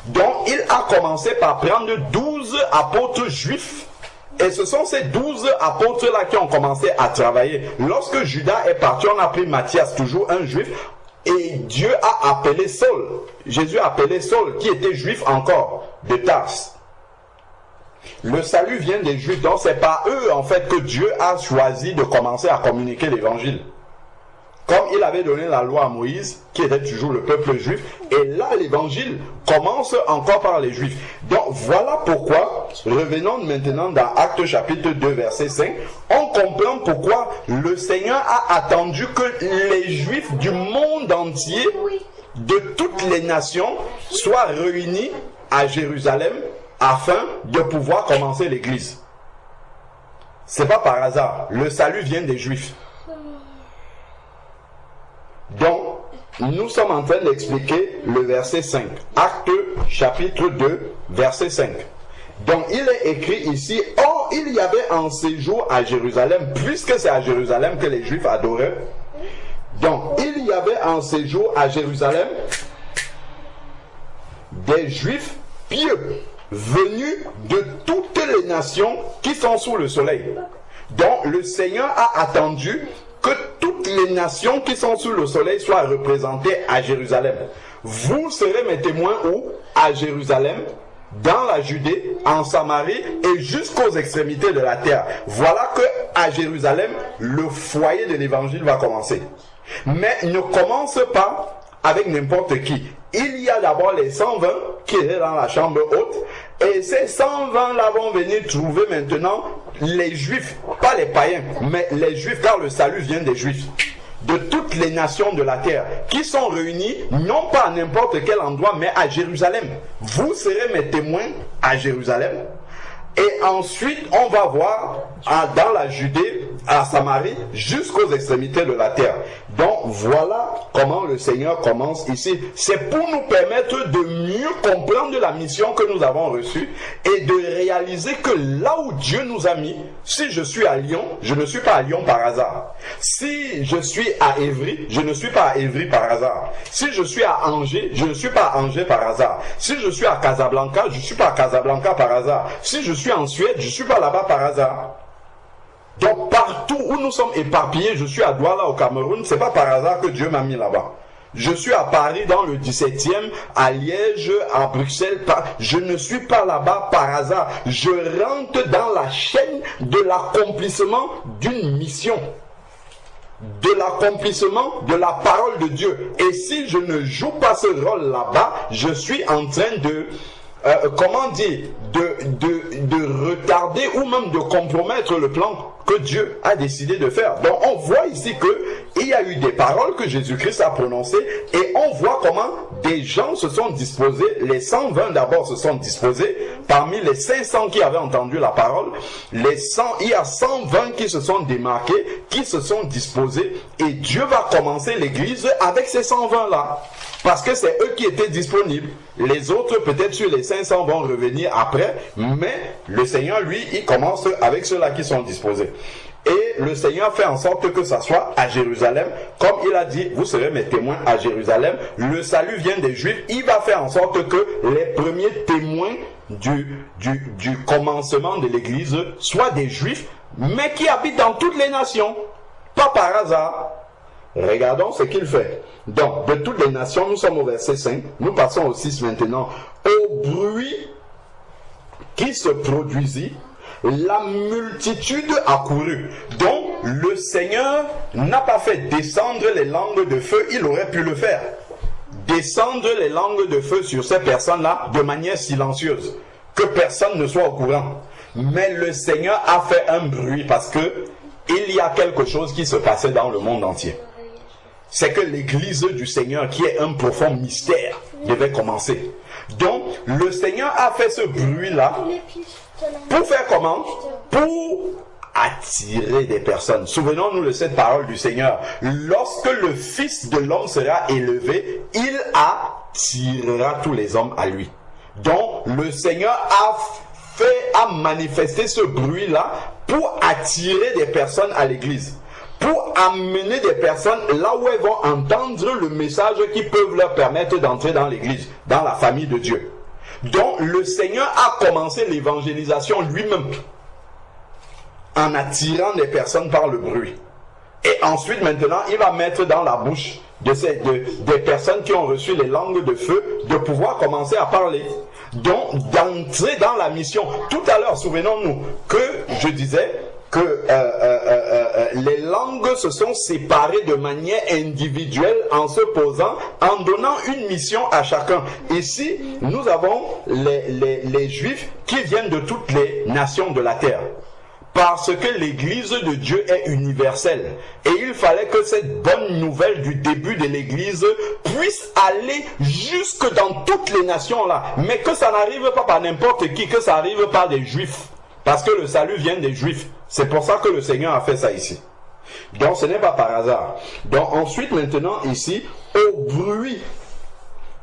Donc il a commencé par prendre 12 apôtres juifs. Et ce sont ces 12 apôtres-là qui ont commencé à travailler. Lorsque Judas est parti, on a pris Matthias, toujours un juif. Et Dieu a appelé Saul. Jésus a appelé Saul, qui était juif encore, de Tarse. Le salut vient des Juifs, donc c'est par eux en fait que Dieu a choisi de commencer à communiquer l'évangile. Comme il avait donné la loi à Moïse, qui était toujours le peuple juif, et là l'évangile commence encore par les Juifs. Donc voilà pourquoi, revenons maintenant dans Actes chapitre 2 verset 5, on comprend pourquoi le Seigneur a attendu que les Juifs du monde entier, de toutes les nations, soient réunis à Jérusalem afin de pouvoir commencer l'église. C'est pas par hasard, le salut vient des Juifs. Donc, nous sommes en train d'expliquer le verset 5. Acte chapitre 2, verset 5. Donc, il est écrit ici, « Or, il y avait en séjour à Jérusalem, puisque c'est à Jérusalem que les Juifs adoraient. Donc, il y avait en séjour à Jérusalem des Juifs pieux, venus de toutes les nations qui sont sous le soleil. Donc, le Seigneur a attendu que toutes les nations qui sont sous le soleil soient représentées à Jérusalem. Vous serez mes témoins où? À Jérusalem, dans la Judée, en Samarie et jusqu'aux extrémités de la terre. Voilà que à Jérusalem, le foyer de l'évangile va commencer. Mais ne commence pas avec n'importe qui. Il y a d'abord les 120 qui étaient dans la chambre haute. Et ces 120 là vont venir trouver maintenant les Juifs, pas les païens, mais les Juifs, car le salut vient des Juifs, de toutes les nations de la terre, qui sont réunis, non pas à n'importe quel endroit, mais à Jérusalem. Vous serez mes témoins à Jérusalem. Et ensuite, on va voir dans la Judée, à Samarie, jusqu'aux extrémités de la terre. Donc, voilà comment le Seigneur commence ici. C'est pour nous permettre de mieux comprendre la mission que nous avons reçue et de réaliser que là où Dieu nous a mis, si je suis à Lyon, je ne suis pas à Lyon par hasard. Si je suis à Évry, je ne suis pas à Évry par hasard. Si je suis à Angers, je ne suis pas à Angers par hasard. Si je suis à Casablanca, je ne suis pas à Casablanca par hasard. Si je suis en Suède, je ne suis pas là-bas par hasard. Donc partout où nous sommes éparpillés, je suis à Douala au Cameroun, c'est pas par hasard que Dieu m'a mis là-bas. Je suis à Paris dans le 17e, à Liège, à Bruxelles, je ne suis pas là-bas par hasard. Je rentre dans la chaîne de l'accomplissement d'une mission, de l'accomplissement de la parole de Dieu. Et si je ne joue pas ce rôle là-bas, je suis en train de de retarder ou même de compromettre le plan que Dieu a décidé de faire. Donc on voit ici qu'il y a eu des paroles que Jésus-Christ a prononcées et on voit comment des gens se sont disposés, les 120 d'abord se sont disposés, parmi les 500 qui avaient entendu la parole, il y a 120 qui se sont démarqués, qui se sont disposés et Dieu va commencer l'église avec ces 120 là. Parce que c'est eux qui étaient disponibles. Les autres, peut-être sur les 500, vont revenir après. Mais le Seigneur, lui, il commence avec ceux-là qui sont disposés. Et le Seigneur fait en sorte que ça soit à Jérusalem. Comme il a dit, vous serez mes témoins à Jérusalem. Le salut vient des Juifs. Il va faire en sorte que les premiers témoins du commencement de l'Église soient des Juifs, mais qui habitent dans toutes les nations. Pas par hasard. Regardons ce qu'il fait. Donc, de toutes les nations, nous sommes au verset 5. Nous passons au 6 maintenant. Au bruit qui se produisit, la multitude accourut. Donc, le Seigneur n'a pas fait descendre les langues de feu. Il aurait pu le faire. Descendre les langues de feu sur ces personnes-là de manière silencieuse. Que personne ne soit au courant. Mais le Seigneur a fait un bruit parce que il y a quelque chose qui se passait dans le monde entier. C'est que l'église du Seigneur, qui est un profond mystère, devait commencer. Donc, le Seigneur a fait ce bruit-là pour faire comment? Pour attirer des personnes. Souvenons-nous de cette parole du Seigneur. Lorsque le Fils de l'homme sera élevé, il attirera tous les hommes à lui. Donc, le Seigneur a manifesté ce bruit-là pour attirer des personnes à l'église. Pour amener des personnes là où elles vont entendre le message qui peut leur permettre d'entrer dans l'église, dans la famille de Dieu. Donc le Seigneur a commencé l'évangélisation lui-même en attirant des personnes par le bruit. Et ensuite maintenant il va mettre dans la bouche des personnes qui ont reçu les langues de feu de pouvoir commencer à parler. Donc d'entrer dans la mission. Tout à l'heure, souvenons-nous que je disais que les langues se sont séparées de manière individuelle en se posant, en donnant une mission à chacun. Ici, nous avons les Juifs qui viennent de toutes les nations de la terre. Parce que l'église de Dieu est universelle. Et il fallait que cette bonne nouvelle du début de l'église puisse aller jusque dans toutes les nations là. Mais que ça n'arrive pas par n'importe qui, que ça arrive par des Juifs. Parce que le salut vient des Juifs. C'est pour ça que le Seigneur a fait ça ici. Donc ce n'est pas par hasard. Donc ensuite maintenant ici, au bruit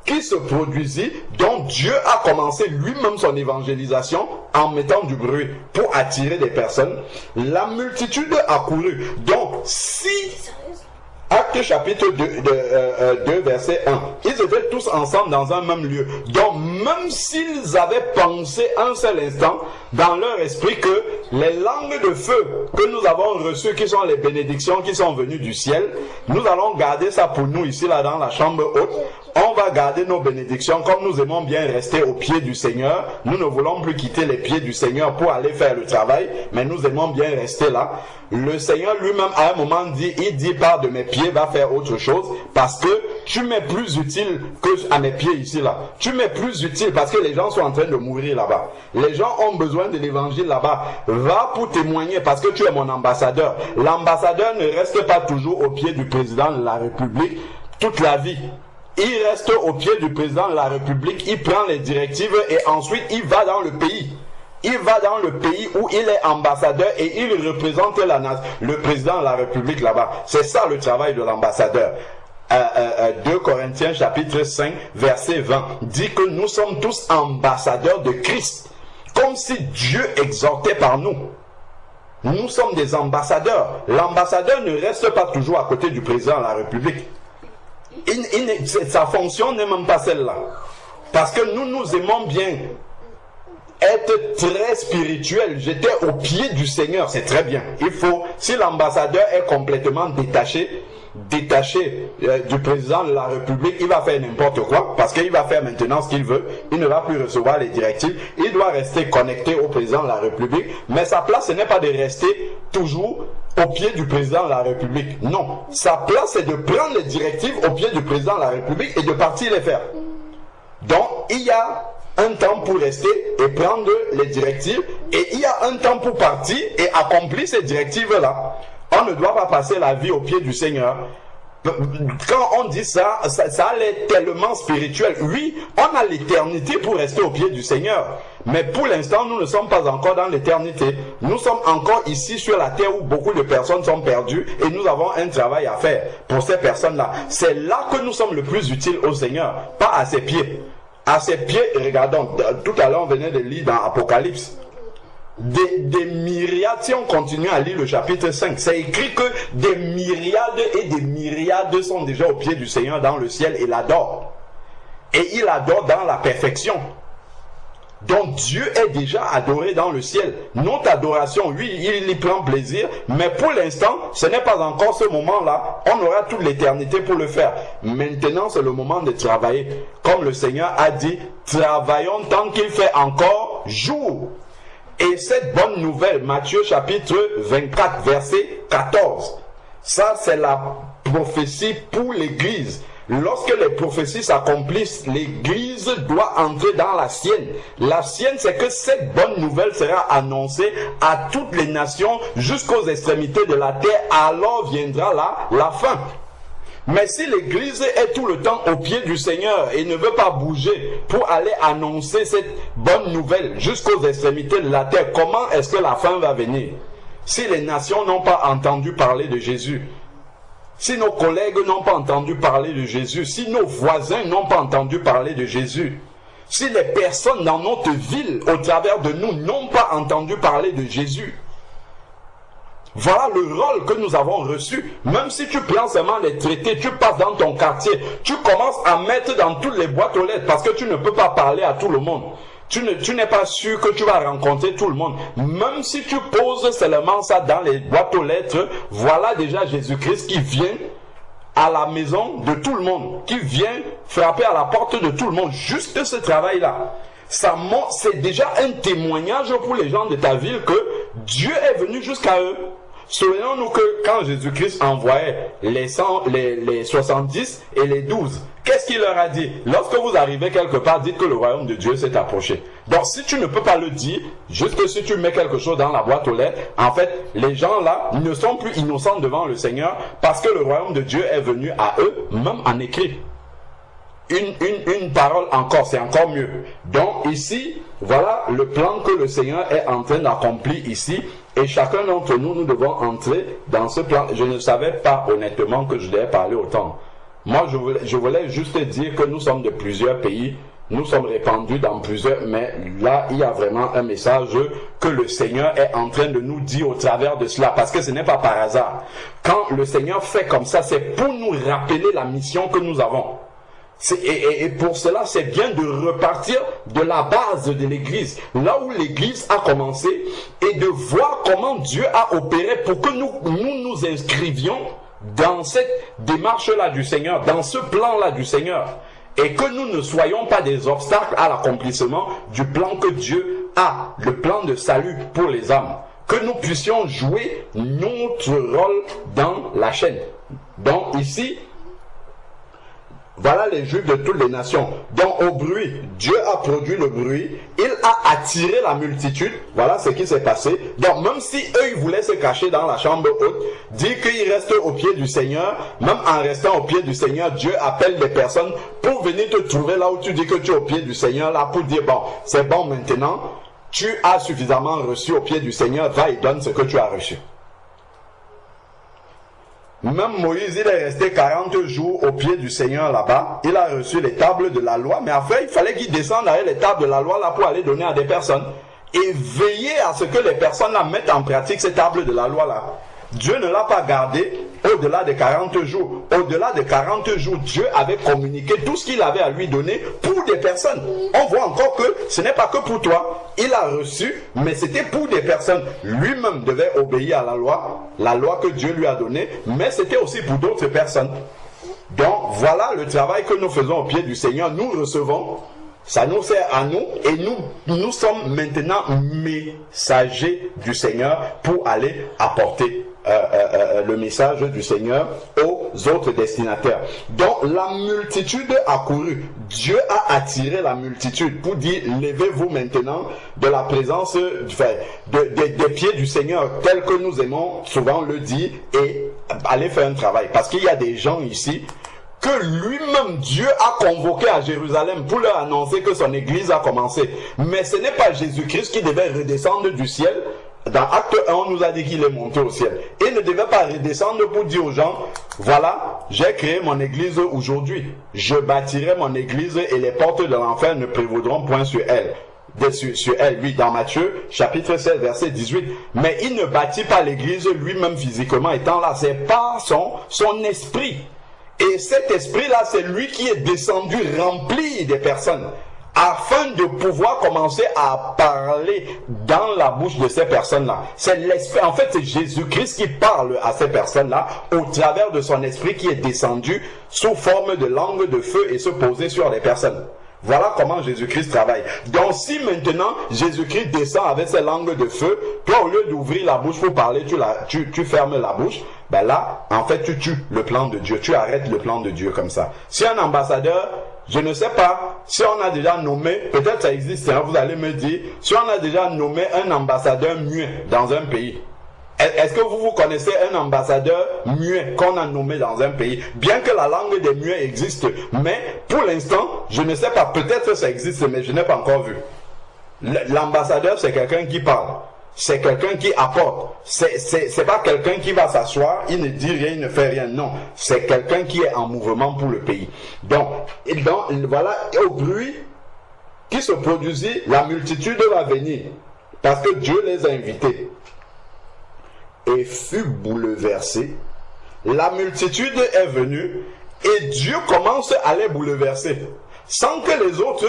qui se produisit, dont Dieu a commencé lui-même son évangélisation en mettant du bruit pour attirer des personnes, la multitude accourut. Donc si Acte chapitre 2 verset 1. Ils étaient tous ensemble dans un même lieu. Donc même s'ils avaient pensé un seul instant dans leur esprit que les langues de feu que nous avons reçues, qui sont les bénédictions qui sont venues du ciel, nous allons garder ça pour nous ici là dans la chambre haute. On va garder nos bénédictions comme nous aimons bien rester au pied du Seigneur. Nous ne voulons plus quitter les pieds du Seigneur pour aller faire le travail, mais nous aimons bien rester là. Le Seigneur lui-même à un moment il dit par de mes pieds va faire autre chose parce que tu m'es plus utile que à mes pieds ici là. Tu m'es plus utile parce que les gens sont en train de mourir là-bas. Les gens ont besoin de l'évangile là-bas. Va pour témoigner parce que tu es mon ambassadeur. L'ambassadeur ne reste pas toujours au pied du président de la République toute la vie. Il reste au pied du président de la République, il prend les directives et ensuite il va dans le pays. Il va dans le pays où il est ambassadeur et il représente le président de la République là-bas. C'est ça le travail de l'ambassadeur. 2 Corinthiens chapitre 5 verset 20 dit que nous sommes tous ambassadeurs de Christ. Comme si Dieu exhortait par nous. Nous sommes des ambassadeurs. L'ambassadeur ne reste pas toujours à côté du président de la République. Sa fonction n'est même pas celle-là. Parce que nous aimons bien être très spirituel. J'étais au pied du Seigneur, c'est très bien. Si l'ambassadeur est complètement détaché du président de la République, il va faire n'importe quoi, parce qu'il va faire maintenant ce qu'il veut, il ne va plus recevoir les directives, il doit rester connecté au président de la République, mais sa place ce n'est pas de rester toujours au pied du président de la République. Non, sa place c'est de prendre les directives au pied du président de la République et de partir les faire. Donc il y a un temps pour rester et prendre les directives, et il y a un temps pour partir et accomplir ces directives-là. On ne doit pas passer la vie au pied du Seigneur. Quand on dit ça, ça a l'air tellement spirituel. Oui, on a l'éternité pour rester au pied du Seigneur. Mais pour l'instant, nous ne sommes pas encore dans l'éternité. Nous sommes encore ici sur la terre où beaucoup de personnes sont perdues et nous avons un travail à faire pour ces personnes-là. C'est là que nous sommes le plus utiles au Seigneur, pas à ses pieds. À ses pieds, regardons, tout à l'heure on venait de lire dans Apocalypse. Des myriades, si on continue à lire le chapitre 5, c'est écrit que des myriades et des myriades sont déjà au pied du Seigneur dans le ciel et l'adorent. Et il adore dans la perfection. Donc Dieu est déjà adoré dans le ciel. Notre adoration, oui, il y prend plaisir, mais pour l'instant, ce n'est pas encore ce moment-là. On aura toute l'éternité pour le faire. Maintenant, c'est le moment de travailler. Comme le Seigneur a dit, travaillons tant qu'il fait encore jour. Et cette bonne nouvelle, Matthieu chapitre 24, verset 14, ça c'est la prophétie pour l'Église. Lorsque les prophéties s'accomplissent, l'Église doit entrer dans la sienne. La sienne, c'est que cette bonne nouvelle sera annoncée à toutes les nations jusqu'aux extrémités de la terre. Alors viendra là la fin. Mais si l'Église est tout le temps au pied du Seigneur et ne veut pas bouger pour aller annoncer cette bonne nouvelle jusqu'aux extrémités de la terre, comment est-ce que la fin va venir? Si les nations n'ont pas entendu parler de Jésus, si nos collègues n'ont pas entendu parler de Jésus, si nos voisins n'ont pas entendu parler de Jésus, si les personnes dans notre ville, au travers de nous, n'ont pas entendu parler de Jésus, voilà le rôle que nous avons reçu. Même si tu prends seulement les traités, tu passes dans ton quartier, tu commences à mettre dans toutes les boîtes aux lettres parce que tu ne peux pas parler à tout le monde. Tu n'es pas sûr que tu vas rencontrer tout le monde. Même si tu poses seulement ça dans les boîtes aux lettres, voilà déjà Jésus-Christ qui vient à la maison de tout le monde, qui vient frapper à la porte de tout le monde. Juste ce travail-là. C'est déjà un témoignage pour les gens de ta ville que Dieu est venu jusqu'à eux. Souvenons-nous que quand Jésus-Christ envoyait les 70 et les 12, qu'est-ce qu'il leur a dit? Lorsque vous arrivez quelque part, dites que le royaume de Dieu s'est approché. Donc si tu ne peux pas le dire, juste que si tu mets quelque chose dans la boîte aux lettres, en fait, les gens là ne sont plus innocents devant le Seigneur parce que le royaume de Dieu est venu à eux, même en écrit. Une parole encore, c'est encore mieux. Donc ici, voilà le plan que le Seigneur est en train d'accomplir ici. Et chacun d'entre nous, nous devons entrer dans ce plan. Je ne savais pas honnêtement que je devais parler autant. Moi, je voulais juste dire que nous sommes de plusieurs pays. Nous sommes répandus dans plusieurs, mais là, il y a vraiment un message que le Seigneur est en train de nous dire au travers de cela, parce que ce n'est pas par hasard. Quand le Seigneur fait comme ça, c'est pour nous rappeler la mission que nous avons. Et pour cela, c'est bien de repartir de la base de l'Église, là où l'Église a commencé, et de voir comment Dieu a opéré pour que nous inscrivions dans cette démarche-là du Seigneur, dans ce plan-là du Seigneur, et que nous ne soyons pas des obstacles à l'accomplissement du plan que Dieu a, le plan de salut pour les âmes, que nous puissions jouer notre rôle dans la chaîne. Donc ici, voilà les Juifs de toutes les nations. Donc au bruit, Dieu a produit le bruit, il a attiré la multitude, voilà ce qui s'est passé. Donc même si eux ils voulaient se cacher dans la chambre haute, dire qu'ils restent au pied du Seigneur, même en restant au pied du Seigneur, Dieu appelle des personnes pour venir te trouver là où tu dis que tu es au pied du Seigneur, là pour dire bon, c'est bon maintenant, tu as suffisamment reçu au pied du Seigneur, va et donne ce que tu as reçu. Même Moïse, il est resté 40 jours au pied du Seigneur là-bas. Il a reçu les tables de la loi. Mais après, il fallait qu'il descende avec les tables de la loi là pour aller donner à des personnes. Et veiller à ce que les personnes là mettent en pratique ces tables de la loi là. Dieu ne l'a pas gardé au-delà de 40 jours. Au-delà de 40 jours, Dieu avait communiqué tout ce qu'il avait à lui donner pour des personnes. On voit encore que ce n'est pas que pour toi. Il a reçu, mais c'était pour des personnes. Lui-même devait obéir à la loi que Dieu lui a donnée, mais c'était aussi pour d'autres personnes. Donc voilà le travail que nous faisons au pied du Seigneur. Nous recevons Ça nous sert à nous et nous sommes maintenant messagers du Seigneur pour aller apporter le message du Seigneur aux autres destinataires. Donc la multitude a couru. Dieu a attiré la multitude pour dire levez-vous maintenant de la présence des pieds du Seigneur tel que nous aimons souvent le dire et allez faire un travail. Parce qu'il y a des gens ici que lui-même Dieu a convoqué à Jérusalem pour leur annoncer que son église a commencé. Mais ce n'est pas Jésus-Christ qui devait redescendre du ciel. Dans Acte 1, on nous a dit qu'il est monté au ciel. Il ne devait pas redescendre pour dire aux gens, voilà, j'ai créé mon église aujourd'hui. Je bâtirai mon église et les portes de l'enfer ne prévaudront point sur elle. Sur elle, lui, dans Matthieu, chapitre 16, verset 18. Mais il ne bâtit pas l'église lui-même physiquement étant là. C'est par son esprit. Et cet esprit-là, c'est lui qui est descendu rempli des personnes, afin de pouvoir commencer à parler dans la bouche de ces personnes-là. C'est l'esprit, en fait, c'est Jésus-Christ qui parle à ces personnes-là au travers de son esprit qui est descendu sous forme de langue de feu et se poser sur les personnes. Voilà comment Jésus-Christ travaille. Donc si maintenant Jésus-Christ descend avec ses langues de feu, toi au lieu d'ouvrir la bouche pour parler, tu fermes la bouche, ben là, en fait tu tues le plan de Dieu, tu arrêtes le plan de Dieu comme ça. Si un ambassadeur, je ne sais pas, si on a déjà nommé, peut-être ça existe, hein, vous allez me dire, si on a déjà nommé un ambassadeur muet dans un pays, est-ce que vous connaissez un ambassadeur muet qu'on a nommé dans un pays? Bien que la langue des muets existe, mais pour l'instant, je ne sais pas, peut-être que ça existe, mais je n'ai pas encore vu. L'ambassadeur, c'est quelqu'un qui parle, c'est quelqu'un qui apporte, c'est pas quelqu'un qui va s'asseoir, il ne dit rien, il ne fait rien, non, c'est quelqu'un qui est en mouvement pour le pays. Donc voilà, au bruit qui se produisit, la multitude va venir, parce que Dieu les a invités. Et fut bouleversé. La multitude est venue et Dieu commence à les bouleverser. Sans que les autres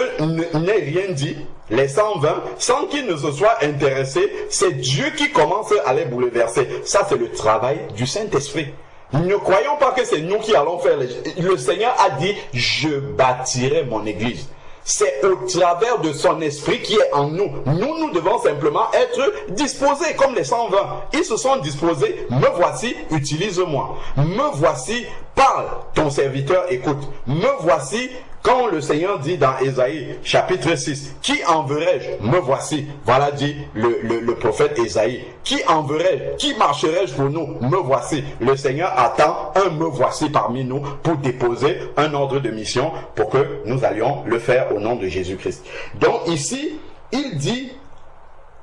n'aient rien dit, les 120, sans qu'ils ne se soient intéressés, c'est Dieu qui commence à les bouleverser. Ça, c'est le travail du Saint-Esprit. Ne croyons pas que c'est nous qui allons faire le Seigneur a dit, je bâtirai mon église. C'est au travers de son esprit qui est en nous. Nous devons simplement être disposés comme les 120. Ils se sont disposés. Me voici, utilise-moi. Me voici, parle, ton serviteur écoute. Me voici, quand le Seigneur dit dans Ésaïe, chapitre 6, qui enverrai-je? Me voici. Voilà dit le prophète Ésaïe. Qui enverrai-je? Qui marcherai-je pour nous? Me voici. Le Seigneur attend un me voici parmi nous pour déposer un ordre de mission pour que nous allions le faire au nom de Jésus-Christ. Donc ici, il dit,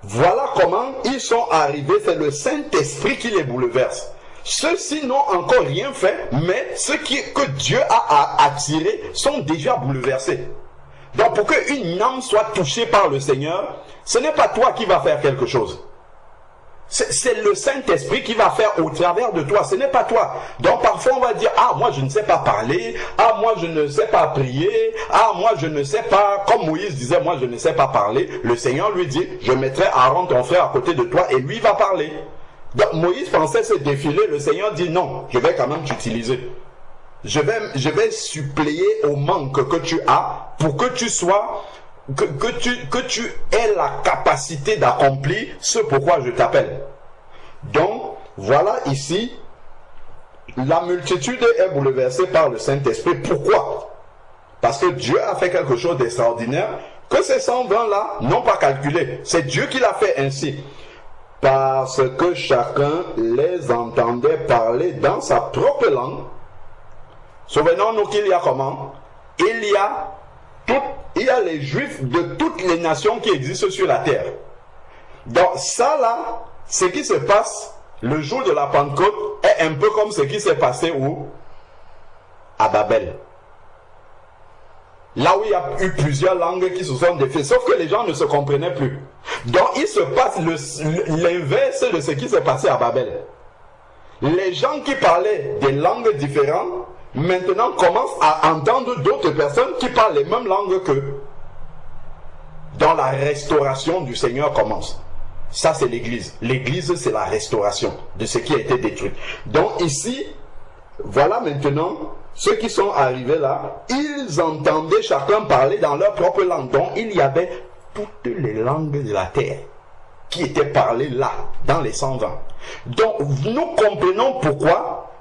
voilà comment ils sont arrivés. C'est le Saint-Esprit qui les bouleverse. Ceux-ci n'ont encore rien fait, mais ceux que Dieu a attirés sont déjà bouleversés. Donc pour qu'une âme soit touchée par le Seigneur, ce n'est pas toi qui vas faire quelque chose. C'est le Saint-Esprit qui va faire au travers de toi, ce n'est pas toi. Donc parfois on va dire, ah moi je ne sais pas parler, ah moi je ne sais pas prier, ah moi je ne sais pas, comme Moïse disait, moi je ne sais pas parler. Le Seigneur lui dit, je mettrai Aaron ton frère à côté de toi et lui va parler. Donc Moïse pensait se défiler, le Seigneur dit non, je vais quand même t'utiliser. Je vais suppléer au manque que tu as pour que tu sois, que tu aies la capacité d'accomplir ce pourquoi je t'appelle. Donc, voilà ici, la multitude est bouleversée par le Saint-Esprit. Pourquoi? Parce que Dieu a fait quelque chose d'extraordinaire que ces 120 là n'ont pas calculé. C'est Dieu qui l'a fait ainsi. Parce que chacun les entendait parler dans sa propre langue. Souvenons-nous qu'il y a comment? Il y a les Juifs de toutes les nations qui existent sur la terre. Donc ça là, ce qui se passe le jour de la Pentecôte est un peu comme ce qui s'est passé où? À Babel. Là où il y a eu plusieurs langues qui se sont défaites, sauf que les gens ne se comprenaient plus. Donc il se passe l'inverse de ce qui s'est passé à Babel. Les gens qui parlaient des langues différentes, maintenant commencent à entendre d'autres personnes qui parlent les mêmes langues qu'eux. Dans la restauration du Seigneur commence. Ça c'est l'église. L'église c'est la restauration de ce qui a été détruit. Donc ici, voilà maintenant ceux qui sont arrivés là, ils entendaient chacun parler dans leur propre langue. Donc il y avait toutes les langues de la terre qui étaient parlées là, dans les 120. Donc nous comprenons pourquoi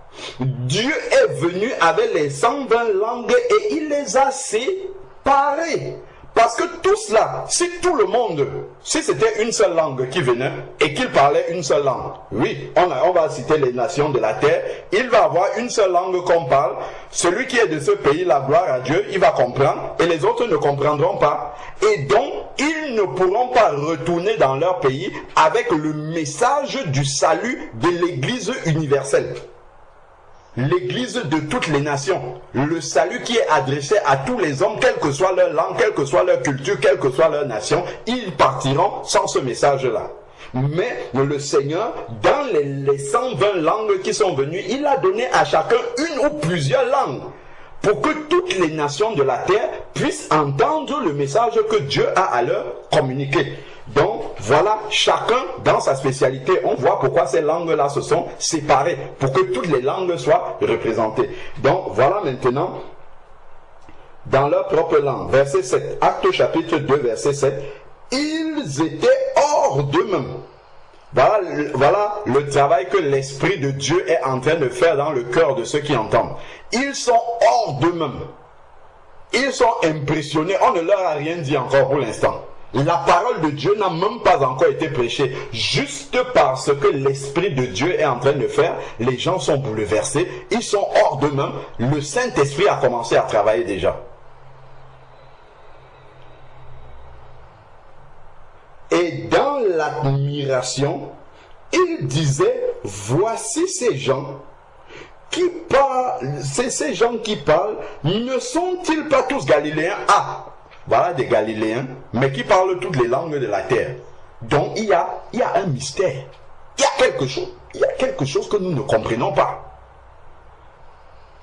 Dieu est venu avec les 120 langues et il les a séparées. Parce que tout cela, si tout le monde, si c'était une seule langue qui venait et qu'il parlait une seule langue, oui, on va citer les nations de la terre, il va avoir une seule langue qu'on parle, celui qui est de ce pays, la gloire à Dieu, il va comprendre et les autres ne comprendront pas. Et donc, ils ne pourront pas retourner dans leur pays avec le message du salut de l'Église universelle. L'église de toutes les nations, le salut qui est adressé à tous les hommes, quelle que soit leur langue, quelle que soit leur culture, quelle que soit leur nation, ils partiront sans ce message-là. Mais le Seigneur, dans les 120 langues qui sont venues, il a donné à chacun une ou plusieurs langues pour que toutes les nations de la terre puissent entendre le message que Dieu a à leur communiquer. Donc, voilà, chacun dans sa spécialité. On voit pourquoi ces langues-là se sont séparées, pour que toutes les langues soient représentées. Donc, voilà maintenant, dans leur propre langue. Verset 7, Actes chapitre 2, verset 7. Ils étaient hors d'eux-mêmes. Voilà le travail que l'Esprit de Dieu est en train de faire dans le cœur de ceux qui entendent. Ils sont hors d'eux-mêmes. Ils sont impressionnés. On ne leur a rien dit encore pour l'instant. La parole de Dieu n'a même pas encore été prêchée. Juste parce que l'Esprit de Dieu est en train de faire, les gens sont bouleversés. Ils sont hors d'eux-mêmes. Le Saint-Esprit a commencé à travailler déjà. Et dans l'admiration, il disait, voici ces gens qui parlent, ces gens qui parlent, ne sont-ils pas tous Galiléens? Ah, voilà des Galiléens, mais qui parlent toutes les langues de la terre. Donc il y a un mystère. Il y a quelque chose que nous ne comprenons pas.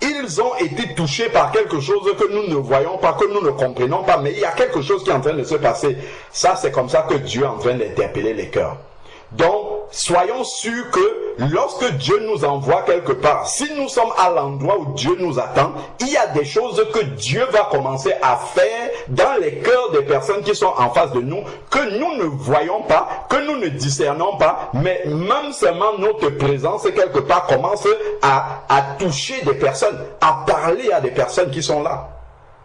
Ils ont été touchés par quelque chose que nous ne voyons pas, que nous ne comprenons pas, mais il y a quelque chose qui est en train de se passer. Ça, c'est comme ça que Dieu est en train d'interpeller les cœurs. Donc, soyons sûrs que lorsque Dieu nous envoie quelque part, si nous sommes à l'endroit où Dieu nous attend, il y a des choses que Dieu va commencer à faire dans les cœurs des personnes qui sont en face de nous, que nous ne voyons pas, que nous ne discernons pas, mais même seulement notre présence quelque part commence à toucher des personnes, à parler à des personnes qui sont là.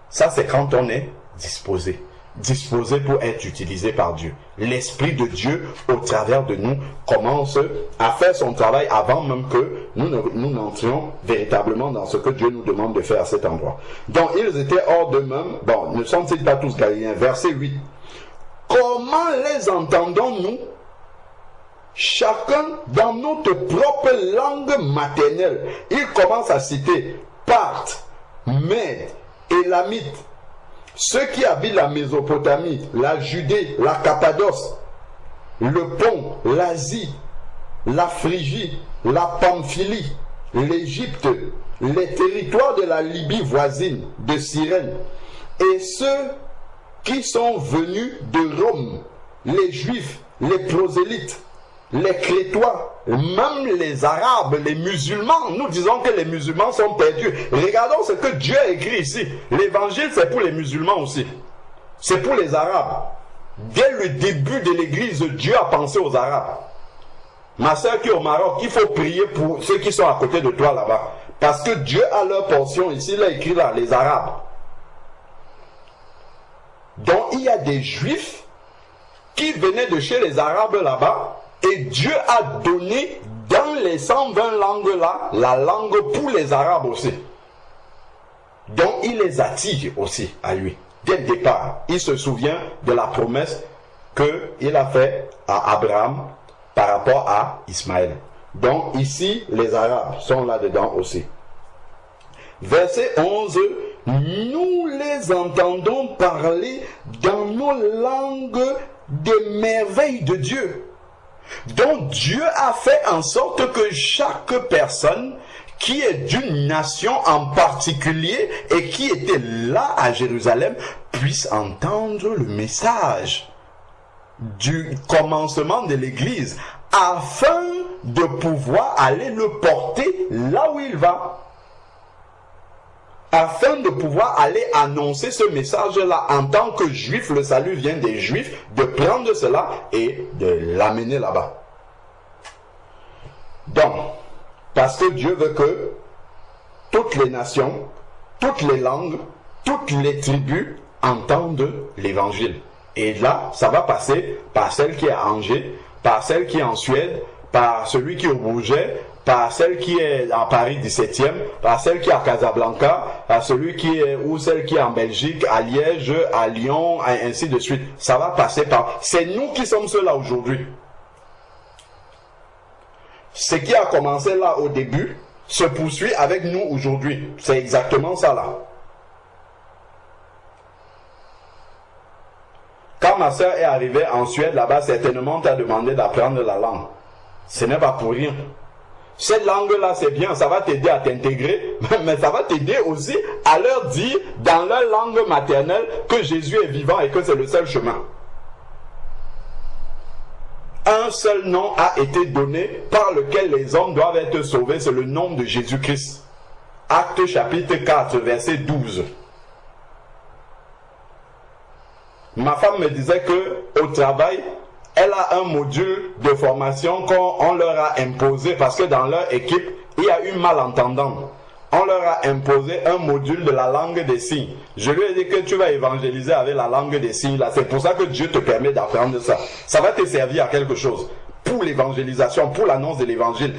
Ça, c'est quand on est disposé pour être utilisé par Dieu. L'Esprit de Dieu, au travers de nous, commence à faire son travail avant même que nous n'entrions véritablement dans ce que Dieu nous demande de faire à cet endroit. Donc, ils étaient hors d'eux-mêmes. Bon, ne sont-ils pas tous Galiléens? Verset 8. Comment les entendons-nous? Chacun dans notre propre langue maternelle. Il commence à citer Parthes, Mèdes, Élamites, ceux qui habitent la Mésopotamie, la Judée, la Cappadoce, le Pont, l'Asie, la Phrygie, la Pamphylie, l'Égypte, les territoires de la Libye voisine, de Cyrène, et ceux qui sont venus de Rome, les Juifs, les prosélytes, les Crétois, même les Arabes, les musulmans. Nous disons que les musulmans sont perdus. Regardons ce que Dieu a écrit ici. L'évangile, c'est pour les musulmans aussi. C'est pour les Arabes. Dès le début de l'église, Dieu a pensé aux Arabes. Ma soeur qui est au Maroc, il faut prier pour ceux qui sont à côté de toi là-bas. Parce que Dieu a leur portion ici, il a écrit là, les Arabes. Donc il y a des Juifs qui venaient de chez les Arabes là-bas. Et Dieu a donné dans les 120 langues là, la langue pour les Arabes aussi. Donc il les attire aussi à lui. Dès le départ, il se souvient de la promesse qu'il a faite à Abraham par rapport à Ismaël. Donc ici, les Arabes sont là-dedans aussi. Verset 11, nous les entendons parler dans nos langues des merveilles de Dieu. Donc Dieu a fait en sorte que chaque personne qui est d'une nation en particulier et qui était là à Jérusalem puisse entendre le message du commencement de l'église afin de pouvoir aller le porter là où il va. afin de pouvoir aller annoncer ce message-là en tant que juif. Le salut vient des juifs, de prendre cela et de l'amener là-bas. Donc, parce que Dieu veut que toutes les nations, toutes les langues, toutes les tribus entendent l'évangile. Et là, ça va passer par celle qui est à Angers, par celle qui est en Suède, par celui qui est au Bourget, par celle qui est en Paris 17e, par celle qui est à Casablanca, par celui qui est ou celle qui est en Belgique, à Liège, à Lyon, ainsi de suite. Ça va passer par... C'est nous qui sommes ceux-là aujourd'hui. Ce qui a commencé là au début se poursuit avec nous aujourd'hui. C'est exactement ça là. Quand ma soeur est arrivée en Suède, là-bas, certainement, on t'a demandé d'apprendre la langue. Ce n'est pas pour rien. Cette langue-là, c'est bien, ça va t'aider à t'intégrer, mais ça va t'aider aussi à leur dire, dans leur langue maternelle, que Jésus est vivant et que c'est le seul chemin. Un seul nom a été donné par lequel les hommes doivent être sauvés, c'est le nom de Jésus-Christ. Actes chapitre 4, verset 12. Ma femme me disait que au travail, elle a un module de formation qu'on leur a imposé parce que dans leur équipe, il y a eu malentendant. On leur a imposé un module de la langue des signes. Je lui ai dit que tu vas évangéliser avec la langue des signes là. C'est pour ça que Dieu te permet d'apprendre ça. Ça va te servir à quelque chose. Pour l'évangélisation, pour l'annonce de l'évangile.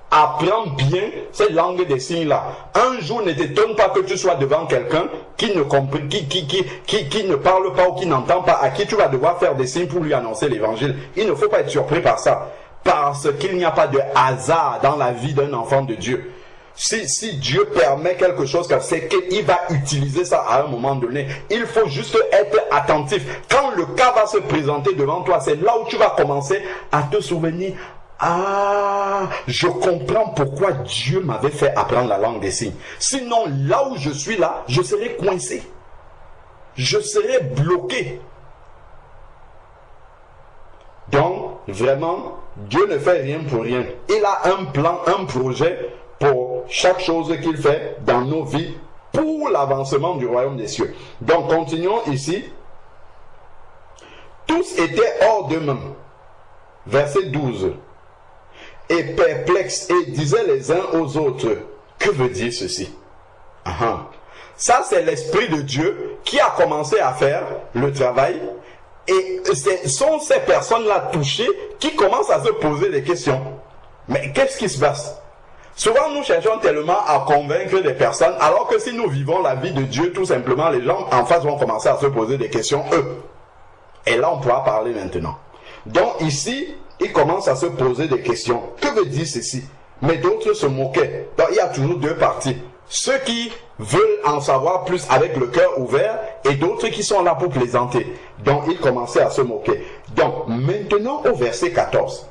Apprends bien cette langue des signes là. Un jour, ne t'étonne pas que tu sois devant quelqu'un qui ne comprend, qui ne parle pas ou qui n'entend pas, à qui tu vas devoir faire des signes pour lui annoncer l'évangile. Il ne faut pas être surpris par ça. Parce qu'il n'y a pas de hasard dans la vie d'un enfant de Dieu. Si Dieu permet quelque chose, c'est qu'il va utiliser ça à un moment donné. Il faut juste être attentif. Quand le cas va se présenter devant toi, c'est là où tu vas commencer à te souvenir. Ah, je comprends pourquoi Dieu m'avait fait apprendre la langue des signes. Sinon, là où je suis là, je serais coincé. Je serais bloqué. Donc, vraiment, Dieu ne fait rien pour rien. Il a un plan, un projet pour chaque chose qu'il fait dans nos vies pour l'avancement du royaume des cieux. Donc, continuons ici. Tous étaient hors d'eux-mêmes. Verset 12. Et perplexes et disaient les uns aux autres, que veut dire ceci? Ça, c'est l'Esprit de Dieu qui a commencé à faire le travail. Et ce sont ces personnes-là touchées qui commencent à se poser des questions. Mais qu'est-ce qui se passe? Souvent, nous cherchons tellement à convaincre des personnes, alors que si nous vivons la vie de Dieu, tout simplement, les gens en face vont commencer à se poser des questions, eux. Et là, on pourra parler maintenant. Donc ici, ils commencent à se poser des questions. Que veut dire ceci? Mais d'autres se moquaient. Donc il y a toujours deux parties. Ceux qui veulent en savoir plus avec le cœur ouvert et d'autres qui sont là pour plaisanter. Donc ils commençaient à se moquer. Donc maintenant au verset 14.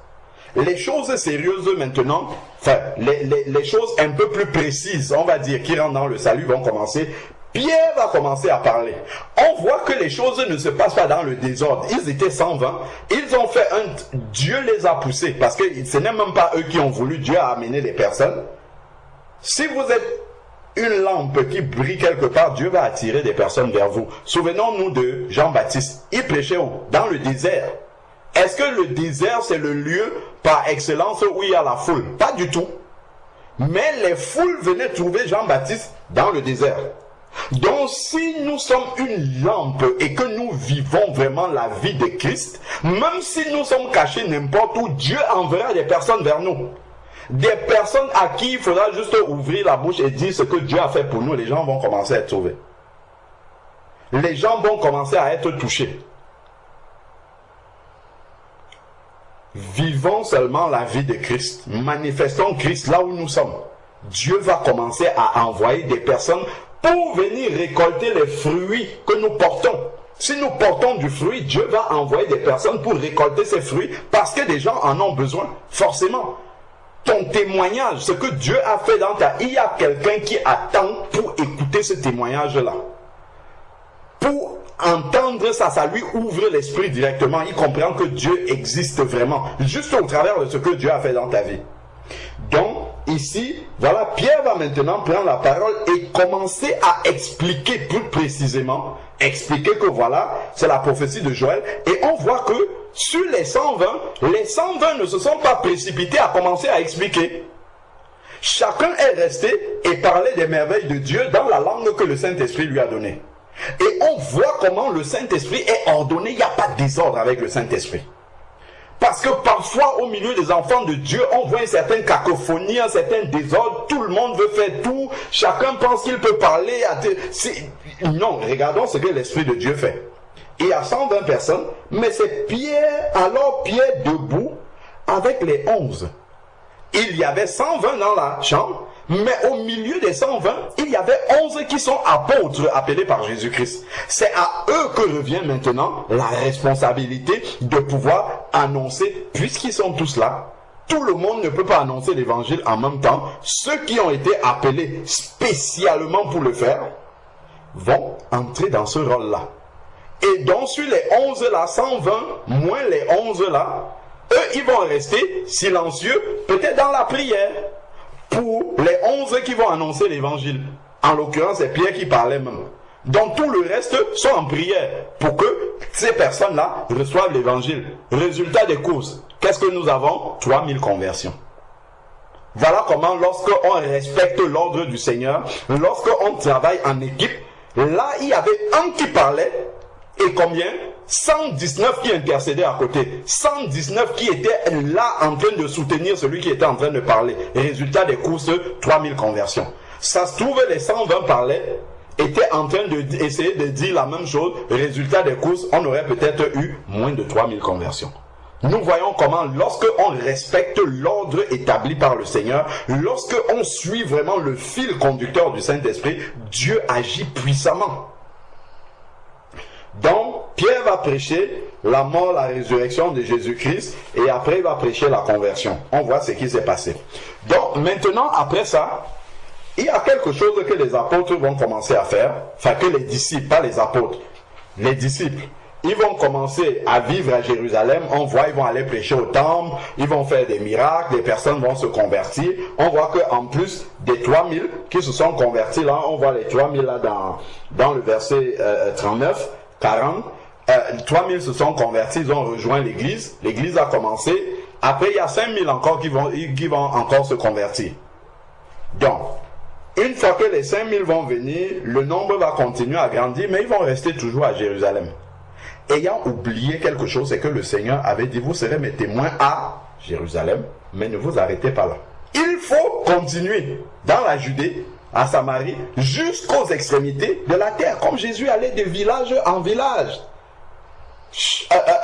Les choses sérieuses maintenant, enfin les choses un peu plus précises, on va dire, qui rentrent dans le salut vont commencer. Pierre va commencer à parler. On voit que les choses ne se passent pas dans le désordre. Ils étaient 120. Ils ont fait Dieu les a poussés. Parce que ce n'est même pas eux qui ont voulu. Dieu a amené les personnes. Si vous êtes une lampe qui brille quelque part, Dieu va attirer des personnes vers vous. Souvenons-nous de Jean-Baptiste. Il prêchait où? Dans le désert. Est-ce que le désert, c'est le lieu par excellence où il y a la foule? Pas du tout. Mais les foules venaient trouver Jean-Baptiste dans le désert. Donc si nous sommes une lampe et que nous vivons vraiment la vie de Christ, même si nous sommes cachés n'importe où, Dieu enverra des personnes vers nous. Des personnes à qui il faudra juste ouvrir la bouche et dire ce que Dieu a fait pour nous. Les gens vont commencer à être sauvés. Les gens vont commencer à être touchés. Vivons seulement la vie de Christ. Manifestons Christ là où nous sommes. Dieu va commencer à envoyer des personnes pour venir récolter les fruits que nous portons. Si nous portons du fruit, Dieu va envoyer des personnes pour récolter ces fruits parce que des gens en ont besoin, forcément. Ton témoignage, ce que Dieu a fait dans ta vie, il y a quelqu'un qui attend pour écouter ce témoignage-là. Pour entendre ça, ça lui ouvre l'esprit directement. Il comprend que Dieu existe vraiment, juste au travers de ce que Dieu a fait dans ta vie. Donc, ici, voilà, Pierre va maintenant prendre la parole et commencer à expliquer plus précisément, expliquer que voilà, c'est la prophétie de Joël. Et on voit que sur les 120 ne se sont pas précipités à commencer à expliquer. Chacun est resté et parlait des merveilles de Dieu dans la langue que le Saint-Esprit lui a donnée. Et on voit comment le Saint-Esprit est ordonné, il n'y a pas de désordre avec le Saint-Esprit. Parce que parfois, au milieu des enfants de Dieu, on voit une certaine cacophonie, un certain désordre, tout le monde veut faire tout, chacun pense qu'il peut parler. Non, regardons ce que l'Esprit de Dieu fait. Il y a 120 personnes, mais c'est Pierre, alors Pierre debout, avec les 11. Il y avait 120 dans la chambre, mais au milieu des 120, il y avait 11 qui sont apôtres appelés par Jésus-Christ. C'est à eux que revient maintenant la responsabilité de pouvoir annoncer, puisqu'ils sont tous là. Tout le monde ne peut pas annoncer l'évangile en même temps. Ceux qui ont été appelés spécialement pour le faire vont entrer dans ce rôle-là. Et donc sur les 11 là, 120 moins les 11 là, eux, ils vont rester silencieux, peut-être dans la prière, pour les 11 qui vont annoncer l'évangile. En l'occurrence, c'est Pierre qui parlait même. Donc tout le reste sont en prière pour que ces personnes-là reçoivent l'évangile. Résultat des courses, qu'est-ce que nous avons? 3000 conversions. Voilà comment, lorsqu'on respecte l'ordre du Seigneur, lorsqu'on travaille en équipe, là, il y avait un qui parlait, et combien? 119 qui intercédaient à côté. 119 qui étaient là en train de soutenir celui qui était en train de parler. Résultat des courses, 3000 conversions. Ça se trouve, les 120 parlaient, étaient en train d'essayer de dire la même chose. Résultat des courses, on aurait peut-être eu moins de 3000 conversions. Nous voyons comment, lorsque on respecte l'ordre établi par le Seigneur, lorsque on suit vraiment le fil conducteur du Saint-Esprit, Dieu agit puissamment. Donc, Pierre va prêcher la mort, la résurrection de Jésus-Christ, et après il va prêcher la conversion. On voit ce qui s'est passé. Donc, maintenant, après ça, il y a quelque chose que les apôtres vont commencer à faire, enfin que les disciples, pas les apôtres, les disciples, ils vont commencer à vivre à Jérusalem. On voit, ils vont aller prêcher au temple, ils vont faire des miracles, des personnes vont se convertir. On voit qu'en plus des 3000 qui se sont convertis, là, on voit les 3000 là dans le verset 39, 40, 3000 se sont convertis, ils ont rejoint l'église a commencé, après il y a 5000 encore qui vont encore se convertir. Donc, une fois que les 5000 vont venir, le nombre va continuer à grandir, mais ils vont rester toujours à Jérusalem. Ayant oublié quelque chose, c'est que le Seigneur avait dit, vous serez mes témoins à Jérusalem, mais ne vous arrêtez pas là. Il faut continuer dans la Judée, à Samarie, jusqu'aux extrémités de la terre, comme Jésus allait de village en village,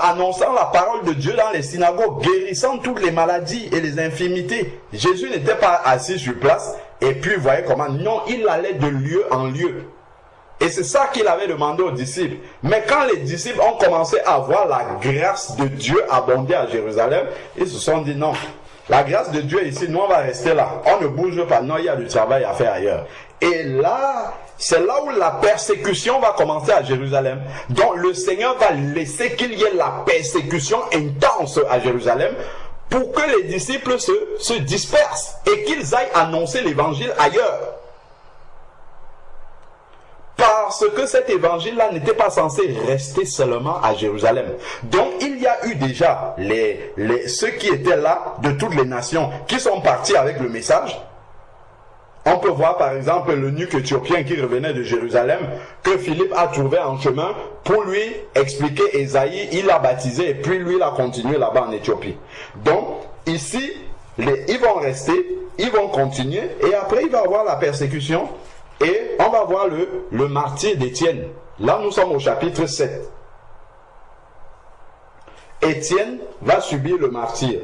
annonçant la parole de Dieu dans les synagogues, guérissant toutes les maladies et les infirmités. Jésus n'était pas assis sur place, et puis vous voyez comment, non, il allait de lieu en lieu. Et c'est ça qu'il avait demandé aux disciples. Mais quand les disciples ont commencé à voir la grâce de Dieu abonder à Jérusalem, ils se sont dit non. La grâce de Dieu ici, nous on va rester là. On ne bouge pas. Non, il y a du travail à faire ailleurs. Et là, c'est là où la persécution va commencer à Jérusalem. Donc le Seigneur va laisser qu'il y ait la persécution intense à Jérusalem pour que les disciples se dispersent et qu'ils aillent annoncer l'évangile ailleurs. Parce que cet évangile-là n'était pas censé rester seulement à Jérusalem. Donc il y a eu déjà ceux qui étaient là de toutes les nations qui sont partis avec le message. On peut voir par exemple l'eunuque éthiopien qui revenait de Jérusalem, que Philippe a trouvé en chemin pour lui expliquer Ésaïe, il l'a baptisé et puis lui il a continué là-bas en Éthiopie. Donc ici, ils vont rester, ils vont continuer et après il va y avoir la persécution. Et on va voir le martyre d'Étienne. Là, nous sommes au chapitre 7. Étienne va subir le martyre.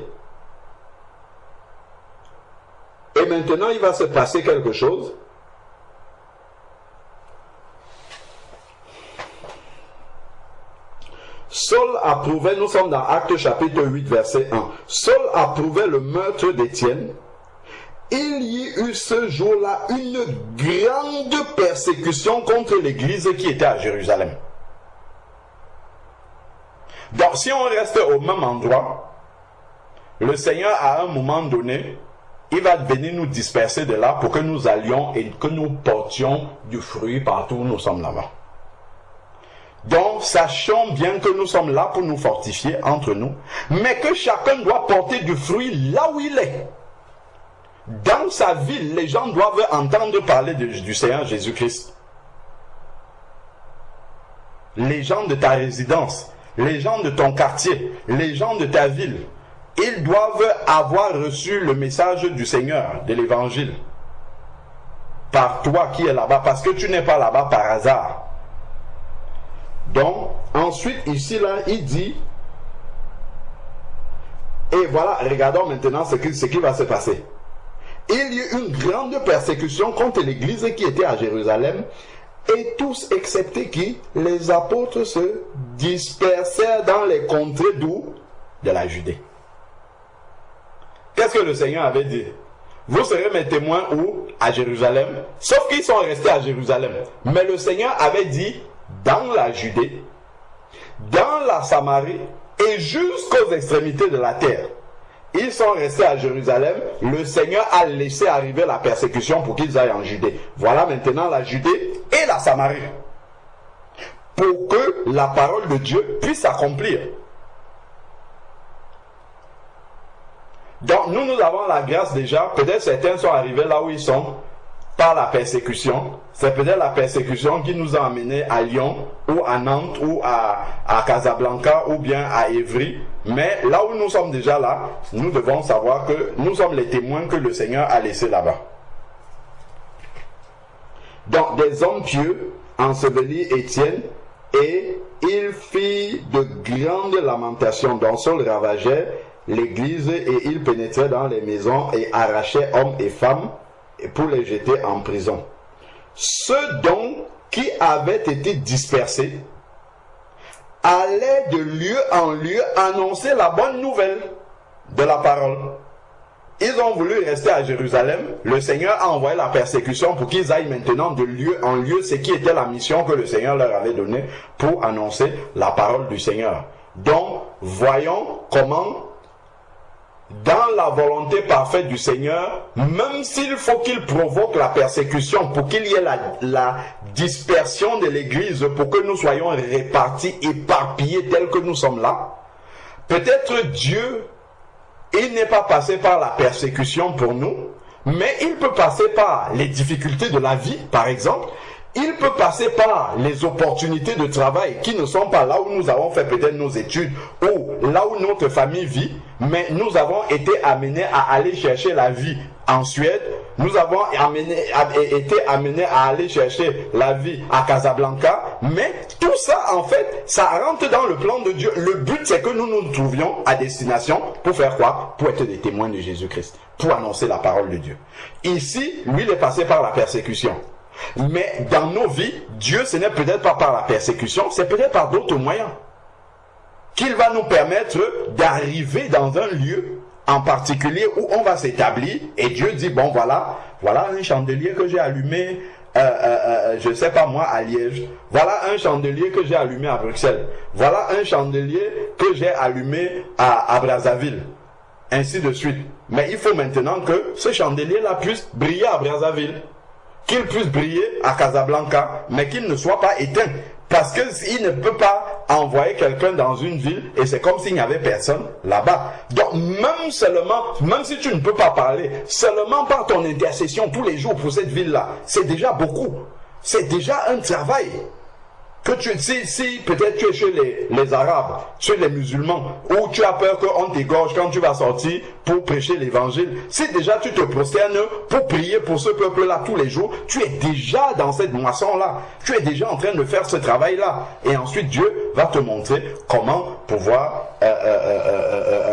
Et maintenant, il va se passer quelque chose. Saul approuvait, nous sommes dans Actes chapitre 8, verset 1. Saul approuvait le meurtre d'Étienne. Il y eut ce jour-là une grande persécution contre l'église qui était à Jérusalem. Donc si on reste au même endroit, le Seigneur à un moment donné il va venir nous disperser de là pour que nous allions et que nous portions du fruit partout où nous sommes là-bas. Donc, sachons bien que nous sommes là pour nous fortifier entre nous, mais que chacun doit porter du fruit là où il est. Dans sa ville, les gens doivent entendre parler du Seigneur Jésus-Christ. Les gens de ta résidence, les gens de ton quartier, les gens de ta ville, ils doivent avoir reçu le message du Seigneur, de l'Évangile, par toi qui es là-bas, parce que tu n'es pas là-bas par hasard. Donc, ensuite, ici, là, il dit, et voilà, regardons maintenant ce qui va se passer. Il y eut une grande persécution contre l'église qui était à Jérusalem, et tous, excepté qui, les apôtres se dispersèrent dans les contrées d'où? De la Judée. Qu'est-ce que le Seigneur avait dit? Vous serez mes témoins où? À Jérusalem. Sauf qu'ils sont restés à Jérusalem. Mais le Seigneur avait dit, dans la Judée, dans la Samarie et jusqu'aux extrémités de la terre. Ils sont restés à Jérusalem. Le Seigneur a laissé arriver la persécution pour qu'ils aillent en Judée. Voilà maintenant la Judée et la Samarie. Pour que la parole de Dieu puisse s'accomplir. Donc nous avons la grâce déjà. Peut-être certains sont arrivés là où ils sont par la persécution. C'est peut-être la persécution qui nous a amenés à Lyon ou à Nantes ou à Casablanca ou bien à Évry. Mais là où nous sommes déjà là, nous devons savoir que nous sommes les témoins que le Seigneur a laissés là-bas. Donc des hommes pieux ensevelis Étienne et il fit de grandes lamentations. Donc Saul ravageait l'église et il pénétrait dans les maisons et arrachait hommes et femmes pour les jeter en prison. Ceux donc qui avaient été dispersés allaient de lieu en lieu annoncer la bonne nouvelle de la parole. Ils ont voulu rester à Jérusalem. Le Seigneur a envoyé la persécution pour qu'ils aillent maintenant de lieu en lieu, ce qui était la mission que le Seigneur leur avait donnée pour annoncer la parole du Seigneur. Donc, voyons comment dans la volonté parfaite du Seigneur, même s'il faut qu'il provoque la persécution pour qu'il y ait la dispersion de l'église, pour que nous soyons répartis, éparpillés tels que nous sommes là, peut-être Dieu, il n'est pas passé par la persécution pour nous, mais il peut passer par les difficultés de la vie, par exemple. Il peut passer par les opportunités de travail qui ne sont pas là où nous avons fait peut-être nos études ou là où notre famille vit, mais nous avons été amenés à aller chercher la vie en Suède, nous avons été amenés à aller chercher la vie à Casablanca, mais tout ça en fait, ça rentre dans le plan de Dieu. Le but c'est que nous nous trouvions à destination pour faire quoi? Pour être des témoins de Jésus-Christ, pour annoncer la parole de Dieu. Ici, lui il est passé par la persécution. Mais dans nos vies, Dieu, ce n'est peut-être pas par la persécution, c'est peut-être par d'autres moyens qu'il va nous permettre d'arriver dans un lieu en particulier où on va s'établir et Dieu dit, bon voilà un chandelier que j'ai allumé, je sais pas moi, à Liège. Voilà un chandelier que j'ai allumé à Bruxelles. Voilà un chandelier que j'ai allumé à Brazzaville. Ainsi de suite. Mais il faut maintenant que ce chandelier-là puisse briller à Brazzaville. Qu'il puisse briller à Casablanca, mais qu'il ne soit pas éteint. Parce qu'il ne peut pas envoyer quelqu'un dans une ville et c'est comme s'il n'y avait personne là-bas. Donc même si tu ne peux pas parler, seulement par ton intercession tous les jours pour cette ville-là, c'est déjà beaucoup. C'est déjà un travail. Que si peut-être tu es chez les Arabes, chez les musulmans, où tu as peur qu'on t'égorge quand tu vas sortir pour prêcher l'évangile, si déjà tu te prosternes pour prier pour ce peuple-là tous les jours, tu es déjà dans cette moisson-là, tu es déjà en train de faire ce travail-là. Et ensuite Dieu va te montrer comment pouvoir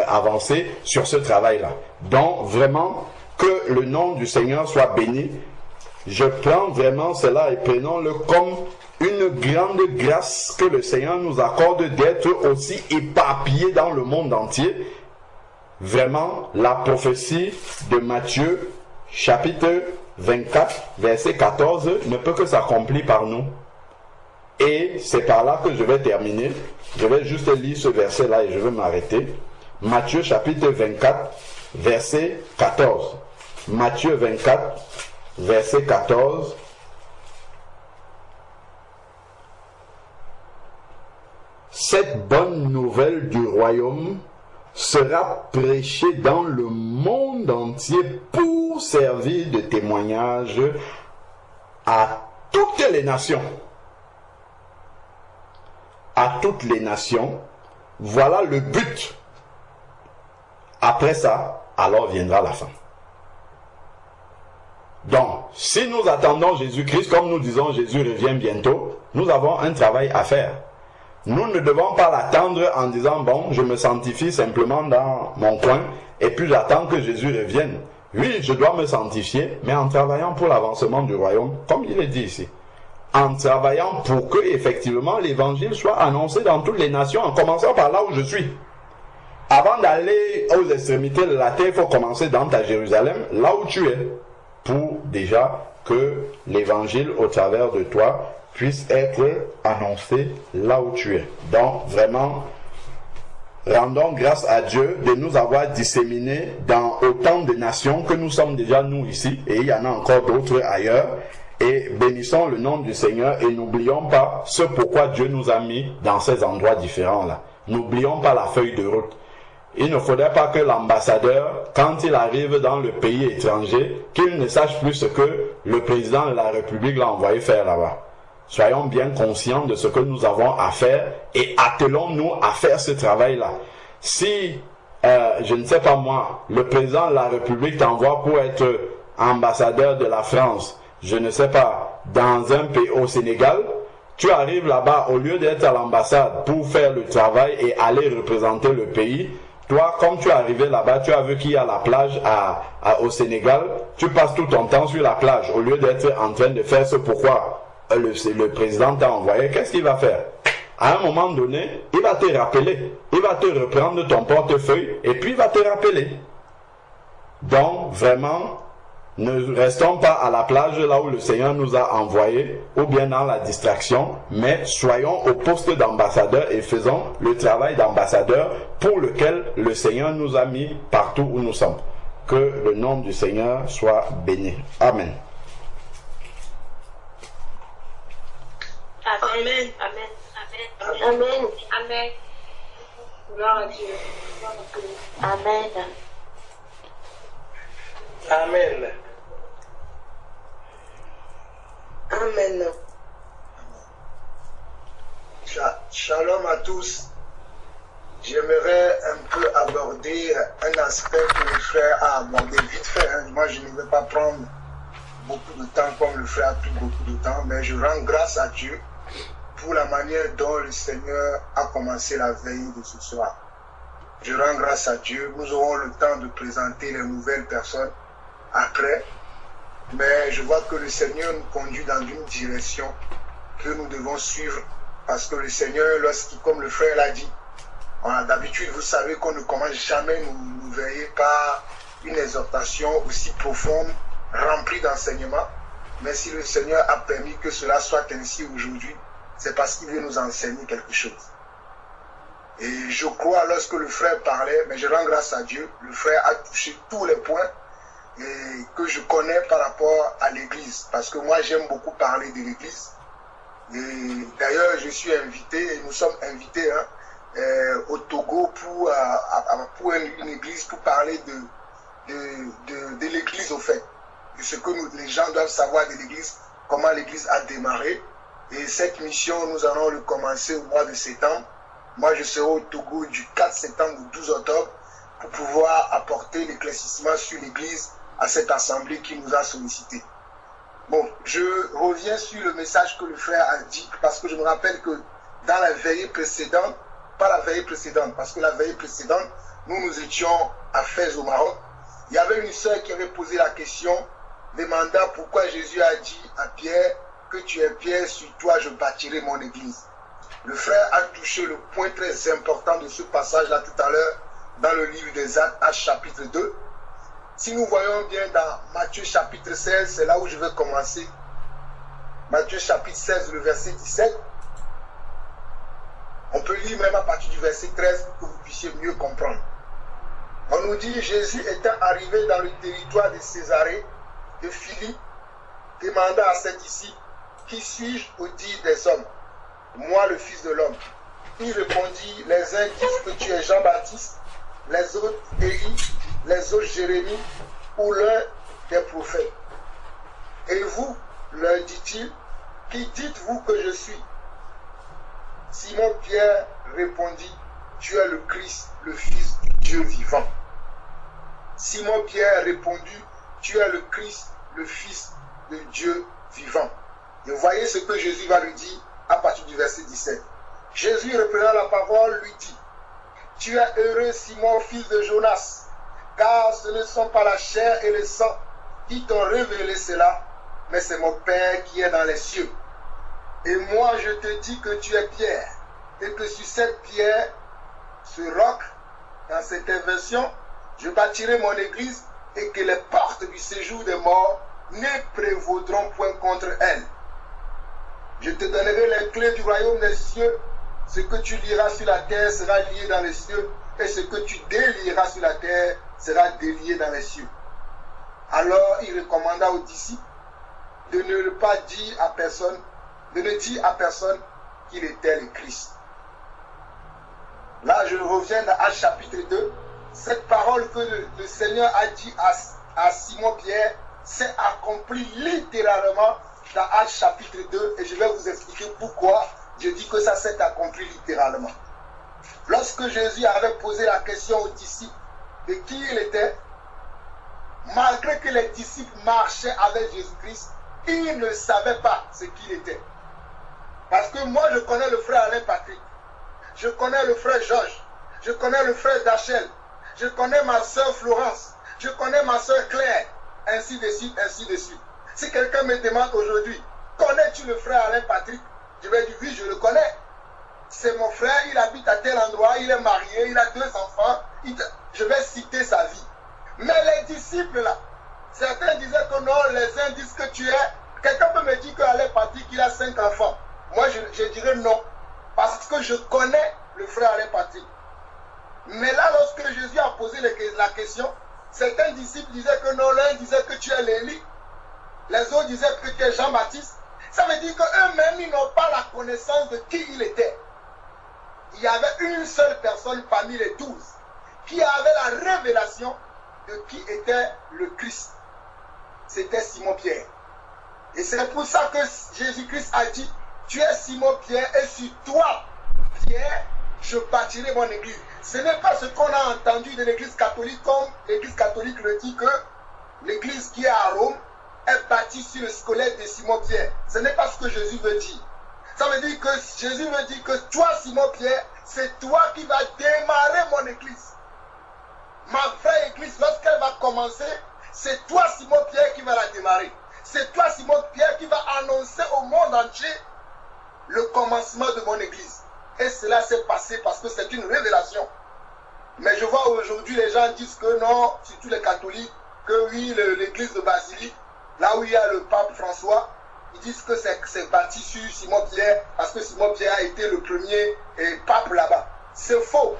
avancer sur ce travail-là. Donc vraiment, que le nom du Seigneur soit béni. Je prends vraiment cela et prenons-le comme une grande grâce que le Seigneur nous accorde d'être aussi éparpillés dans le monde entier. Vraiment, la prophétie de Matthieu, chapitre 24, verset 14, ne peut que s'accomplir par nous. Et c'est par là que je vais terminer. Je vais juste lire ce verset-là et je vais m'arrêter. Matthieu, chapitre 24, verset 14. Matthieu 24, verset 14. Cette bonne nouvelle du royaume sera prêchée dans le monde entier pour servir de témoignage à toutes les nations. À toutes les nations. Voilà le but. Après ça, alors viendra la fin. Donc, si nous attendons Jésus-Christ, comme nous disons Jésus revient bientôt, nous avons un travail à faire. Nous ne devons pas l'attendre en disant, bon, je me sanctifie simplement dans mon coin et puis j'attends que Jésus revienne. Oui, je dois me sanctifier, mais en travaillant pour l'avancement du royaume, comme il est dit ici. En travaillant pour que, effectivement, l'évangile soit annoncé dans toutes les nations, en commençant par là où je suis. Avant d'aller aux extrémités de la terre, il faut commencer dans ta Jérusalem, là où tu es, pour déjà que l'évangile, au travers de toi, puisse être annoncé là où tu es. Donc, vraiment, rendons grâce à Dieu de nous avoir disséminés dans autant de nations que nous sommes déjà nous ici, et il y en a encore d'autres ailleurs, et bénissons le nom du Seigneur et n'oublions pas ce pourquoi Dieu nous a mis dans ces endroits différents-là. N'oublions pas la feuille de route. Il ne faudrait pas que l'ambassadeur, quand il arrive dans le pays étranger, qu'il ne sache plus ce que le président de la République l'a envoyé faire là-bas. Soyons bien conscients de ce que nous avons à faire et attelons-nous à faire ce travail-là. Si, je ne sais pas moi, le président de la République t'envoie pour être ambassadeur de la France, je ne sais pas, dans un pays au Sénégal, tu arrives là-bas, au lieu d'être à l'ambassade pour faire le travail et aller représenter le pays, toi, comme tu es arrivé là-bas, tu as vu qu'il y a la plage au Sénégal, tu passes tout ton temps sur la plage, au lieu d'être en train de faire ce pourquoi le président t'a envoyé. Qu'est-ce qu'il va faire? À un moment donné, il va te rappeler, il va te reprendre ton portefeuille et puis il va te rappeler. Donc, vraiment, ne restons pas à la plage là où le Seigneur nous a envoyés ou bien dans la distraction, mais soyons au poste d'ambassadeur et faisons le travail d'ambassadeur pour lequel le Seigneur nous a mis partout où nous sommes. Que le nom du Seigneur soit béni. Amen. Amen. Amen. Amen. Amen. Gloire à Dieu. Amen. Amen. Amen. Shalom à tous. J'aimerais un peu aborder un aspect que le frère a abordé vite fait. Moi, je ne vais pas prendre beaucoup de temps comme le frère a pris beaucoup de temps, mais je rends grâce à Dieu pour la manière dont le Seigneur a commencé la veille de ce soir. Je rends grâce à Dieu. Nous aurons le temps de présenter les nouvelles personnes après, mais je vois que le Seigneur nous conduit dans une direction que nous devons suivre, parce que le Seigneur, lorsqu'il, comme le frère l'a dit, d'habitude vous savez qu'on ne commence jamais nous veiller par une exhortation aussi profonde, remplie d'enseignements, mais si le Seigneur a permis que cela soit ainsi aujourd'hui, c'est parce qu'il veut nous enseigner quelque chose. Et je crois, lorsque le frère parlait, mais je rends grâce à Dieu, le frère a touché tous les points et que je connais par rapport à l'église, parce que moi j'aime beaucoup parler de l'église. Et d'ailleurs je suis invité, et nous sommes invités au Togo pour une église, pour parler de l'église au fait, de ce que les gens doivent savoir de l'église, comment l'église a démarré. Et cette mission, nous allons le commencer au mois de septembre. Moi je serai au Togo du 4 septembre au 12 octobre pour pouvoir apporter l'éclaircissement sur l'église à cette assemblée qui nous a sollicité. Bon, je reviens sur le message que le frère a dit, parce que je me rappelle que dans la veillée précédente, pas la veillée précédente, parce que la veillée précédente, nous étions à Fès au Maroc. Il y avait une sœur qui avait posé la question, demandant pourquoi Jésus a dit à Pierre que tu es Pierre, sur toi je bâtirai mon église. Le frère a touché le point très important de ce passage-là tout à l'heure, dans le livre des Actes, Actes chapitre 2. Si nous voyons bien dans Matthieu chapitre 16, c'est là où je vais commencer. Matthieu chapitre 16, le verset 17. On peut lire même à partir du verset 13 pour que vous puissiez mieux comprendre. On nous dit Jésus étant arrivé dans le territoire de Césarée, de Philippe, demanda à ses disciples, qui suis-je au dire des hommes? Moi, le Fils de l'homme. Il répondit, les uns disent que tu es Jean-Baptiste, les autres Élie, les autres Jérémie, ou l'un des prophètes. Et vous, leur dit-il, qui dites-vous que je suis? Simon-Pierre répondit, tu es le Christ, le Fils du Dieu vivant. Simon-Pierre répondit, tu es le Christ, le Fils de Dieu vivant. Et voyez ce que Jésus va lui dire à partir du verset 17. Jésus reprenant la parole lui dit, tu es heureux Simon, fils de Jonas, car ce ne sont pas la chair et le sang qui t'ont révélé cela, mais c'est mon Père qui est dans les cieux. Et moi je te dis que tu es Pierre, et que sur cette pierre, ce roc, dans cette version, je bâtirai mon église, et que les portes du séjour des morts ne prévaudront point contre elle. Je te donnerai les clés du royaume des cieux. Ce que tu liras sur la terre sera lié dans les cieux, et ce que tu délieras sur la terre sera délié dans les cieux. Alors il recommanda aux disciples de ne pas dire à personne, de ne dire à personne qu'il était le Christ. Là, je reviens dans Actes chapitre 2. Cette parole que le Seigneur a dit à Simon-Pierre s'est accomplie littéralement dans Actes chapitre 2, et je vais vous expliquer pourquoi je dis que ça s'est accompli littéralement. Lorsque Jésus avait posé la question aux disciples de qui il était, malgré que les disciples marchaient avec Jésus-Christ, ils ne savaient pas ce qu'il était. Parce que moi, je connais le frère Alain Patrick, je connais le frère Georges, je connais le frère Dachel, je connais ma soeur Florence, je connais ma soeur Claire, ainsi de suite, ainsi de suite. Si quelqu'un me demande aujourd'hui, connais-tu le frère Alain Patrick? Je vais dire oui, je le connais. C'est mon frère, il habite à tel endroit, il est marié, il a 2 enfants. Je vais citer sa vie. Mais les disciples là, certains disaient que non, les uns disent que tu es. Quelqu'un peut me dire qu'Alain Patrick, il a 5 enfants. Moi, je dirais non. Parce que je connais le frère Alain Patrick. Mais là, lorsque Jésus a posé la question, certains disciples disaient que non, l'un disait que tu es l'Élie. Les autres disaient que tu es Jean-Baptiste. Ça veut dire qu'eux-mêmes, ils n'ont pas la connaissance de qui il était. Il y avait une seule personne parmi les 12 qui avait la révélation de qui était le Christ. C'était Simon-Pierre. Et c'est pour ça que Jésus-Christ a dit, tu es Simon-Pierre et sur toi, Pierre, je bâtirai mon église. Ce n'est pas ce qu'on a entendu de l'église catholique, comme l'église catholique le dit que l'église qui est à Rome est bâtie sur le squelette de Simon-Pierre. Ce n'est pas ce que Jésus veut dire. Ça veut dire que Jésus veut dire que toi, Simon-Pierre, c'est toi qui vas démarrer mon église. Ma vraie église, lorsqu'elle va commencer, c'est toi, Simon-Pierre, qui va la démarrer. C'est toi, Simon-Pierre, qui va annoncer au monde entier le commencement de mon église. Et cela s'est passé parce que c'est une révélation. Mais je vois aujourd'hui les gens disent que non, surtout les catholiques, que oui, l'église de Basilique, là où il y a le pape François, ils disent que c'est bâti sur Simon-Pierre parce que Simon-Pierre a été le premier pape là-bas. C'est faux.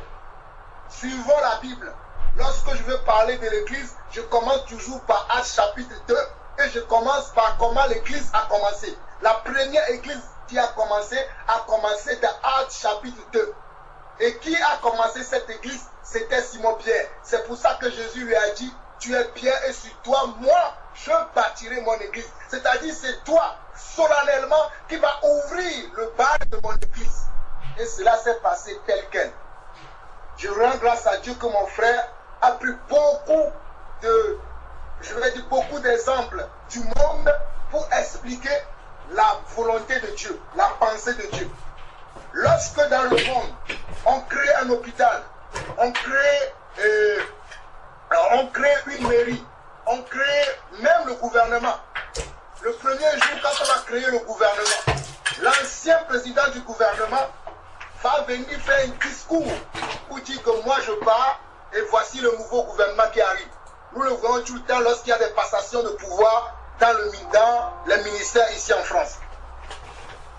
Suivons la Bible. Lorsque je veux parler de l'église, je commence toujours par Actes chapitre 2 et je commence par comment l'église a commencé. La première église qui a commencé dans Actes chapitre 2. Et qui a commencé cette église? C'était Simon-Pierre. C'est pour ça que Jésus lui a dit, tu es Pierre et sur toi, moi, je bâtirai mon église. C'est-à-dire, c'est toi, solennellement, qui va ouvrir le bal de mon église. Et cela s'est passé tel quel. Je rends grâce à Dieu que mon frère a pris beaucoup d'exemples du monde pour expliquer la volonté de Dieu, la pensée de Dieu. Lorsque dans le monde, on crée un hôpital, on crée une mairie, on crée même le gouvernement. Le premier jour, quand on a créé le gouvernement, l'ancien président du gouvernement va venir faire un discours pour dire que moi je pars et voici le nouveau gouvernement qui arrive. Nous le voyons tout le temps lorsqu'il y a des passations de pouvoir dans les ministères ici en France.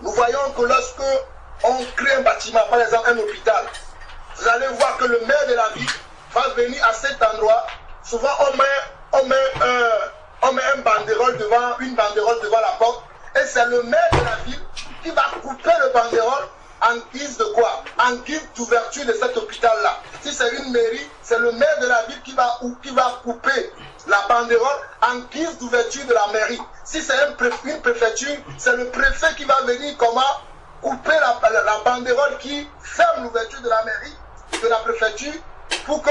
Nous voyons que lorsque on crée un bâtiment, par exemple un hôpital, vous allez voir que le maire de la ville va venir à cet endroit, souvent on met une banderole devant la porte, et c'est le maire de la ville qui va couper le banderole en guise de quoi? En guise d'ouverture de cet hôpital-là. Si c'est une mairie, c'est le maire de la ville qui va couper la banderole en guise d'ouverture de la mairie. Si c'est une préfecture, c'est le préfet qui va venir couper la banderole qui ferme l'ouverture de la mairie, de la préfecture, pour que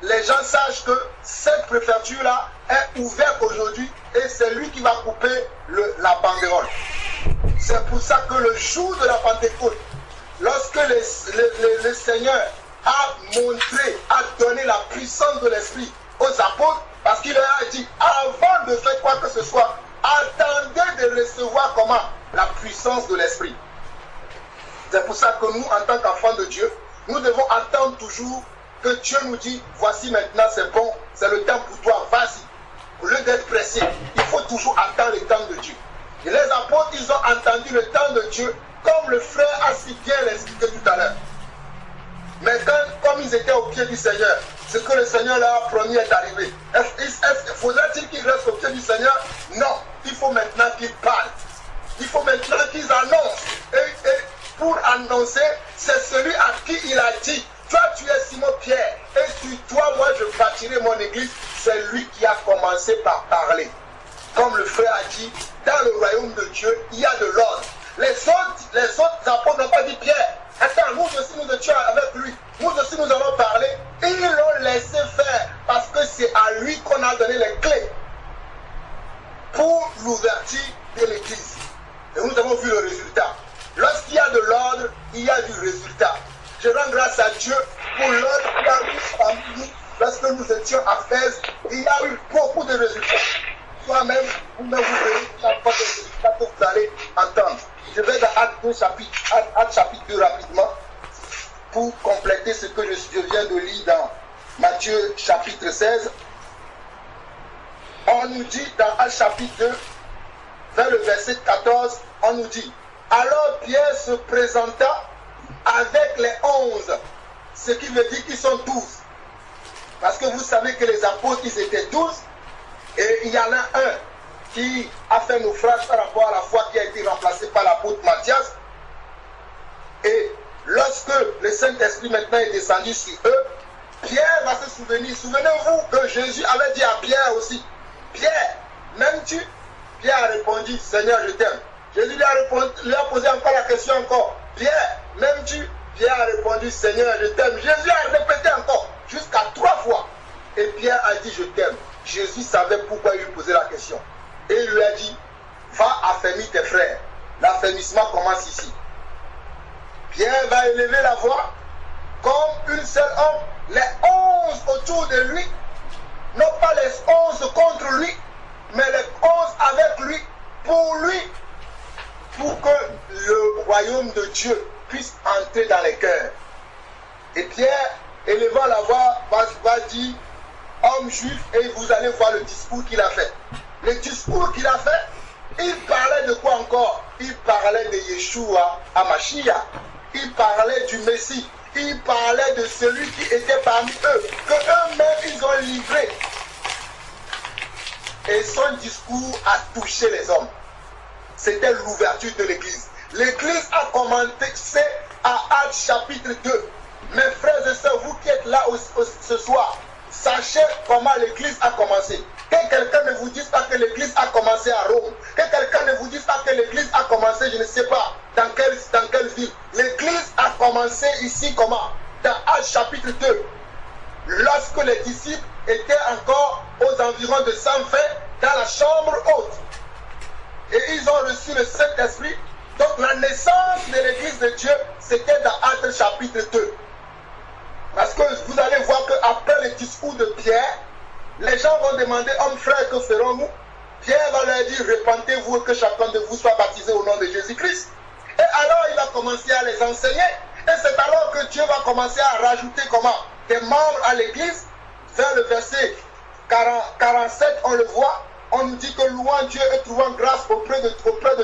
les gens sachent que cette préfecture-là est ouverte aujourd'hui et c'est lui qui va couper la banderole. C'est pour ça que le jour de la Pentecôte, lorsque le Seigneur a donné la puissance de l'Esprit aux apôtres, parce qu'il leur a dit, avant de faire quoi que ce soit, attendez de recevoir la puissance de l'Esprit. C'est pour ça que nous, en tant qu'enfants de Dieu, nous devons attendre toujours que Dieu nous dit, voici maintenant c'est bon, c'est le temps pour toi, vas-y. Au lieu d'être pressé, il faut toujours attendre le temps de Dieu. Et les apôtres, ils ont entendu le temps de Dieu, comme le frère a si bien expliqué tout à l'heure. Mais comme ils étaient au pied du Seigneur, ce que le Seigneur leur a promis est arrivé. Faudrait-il qu'ils restent au pied du Seigneur? Non, il faut maintenant qu'ils parlent. Il faut maintenant qu'ils annoncent. Et pour annoncer, c'est celui à qui il a dit, toi tu es Simon-Pierre, et sur toi moi je bâtirai mon église. C'est lui qui a commencé par parler. Comme le frère a dit, dans le royaume de Dieu, il y a de l'ordre. Les autres apôtres n'ont pas dit, Pierre, attends, nous aussi nous étions avec lui, nous aussi nous allons parler. Et ils l'ont laissé faire, parce que c'est à lui qu'on a donné les clés pour l'ouverture de l'église. Et nous avons vu le résultat. Lorsqu'il y a de l'ordre, il y a du résultat. Je rends grâce à Dieu pour l'ordre qu'il a eu parmi nous. Lorsque nous étions à Fès, il y a eu beaucoup de résultats. Toi-même, vous-même, vous verrez qu'il y a pas de résultats que vous allez entendre. Je vais dans Actes chapitre 2 rapidement pour compléter ce que je viens de lire dans Matthieu chapitre 16. On nous dit dans Actes chapitre 2, vers le verset 14, on nous dit, alors Pierre se présenta avec les 11, ce qui veut dire qu'ils sont 12. Parce que vous savez que les apôtres, ils étaient 12, et il y en a un qui a fait naufrage par rapport à la foi qui a été remplacé par l'apôtre Matthias. Et lorsque le Saint-Esprit maintenant est descendu sur eux, Pierre va se souvenir. Souvenez-vous que Jésus avait dit à Pierre aussi, Pierre, m'aimes-tu? Pierre a répondu, Seigneur, je t'aime. Jésus lui a posé encore la question encore, Pierre, m'aimes-tu? Pierre a répondu, Seigneur, je t'aime. Jésus a répété encore, jusqu'à 3 fois. Et Pierre a dit, je t'aime. Jésus savait pourquoi il lui posait la question. Et il lui a dit, va affermir tes frères. L'affermissement commence ici. Pierre va élever la voix comme une seule homme. Les 11 autour de lui, non pas les 11 contre lui, mais les 11 avec lui, pour que le royaume de Dieu puisse entrer dans les cœurs. Et Pierre, élevant la voix, va dire, homme juif, et vous allez voir le discours qu'il a fait. Le discours qu'il a fait, il parlait de quoi encore? Il parlait de Yeshua HaMashiach. Il parlait du Messie. Il parlait de celui qui était parmi eux, que eux-mêmes ils ont livré. Et son discours a touché les hommes. C'était l'ouverture de l'église. L'église a commencé à Actes chapitre 2. Mes frères et sœurs, vous qui êtes là ce soir, sachez comment l'église a commencé. Que quelqu'un ne vous dise pas que l'église a commencé à Rome. Que quelqu'un ne vous dise pas que l'église a commencé, je ne sais pas, dans quelle ville. L'église a commencé ici comment? Dans Actes chapitre 2. Lorsque les disciples étaient encore aux environs de 120 dans la chambre haute. Et ils ont reçu le Saint-Esprit. Donc la naissance de l'église de Dieu, c'était dans Actes chapitre 2. Parce que vous allez voir qu'après le discours de Pierre, les gens vont demander, homme frère, que ferons-nous? Pierre va leur dire, repentez-vous et que chacun de vous soit baptisé au nom de Jésus-Christ. Et alors il va commencer à les enseigner. Et c'est alors que Dieu va commencer à rajouter comment? Des membres à l'église. Vers le verset 47, on le voit. On nous dit que louant Dieu et trouvant grâce auprès de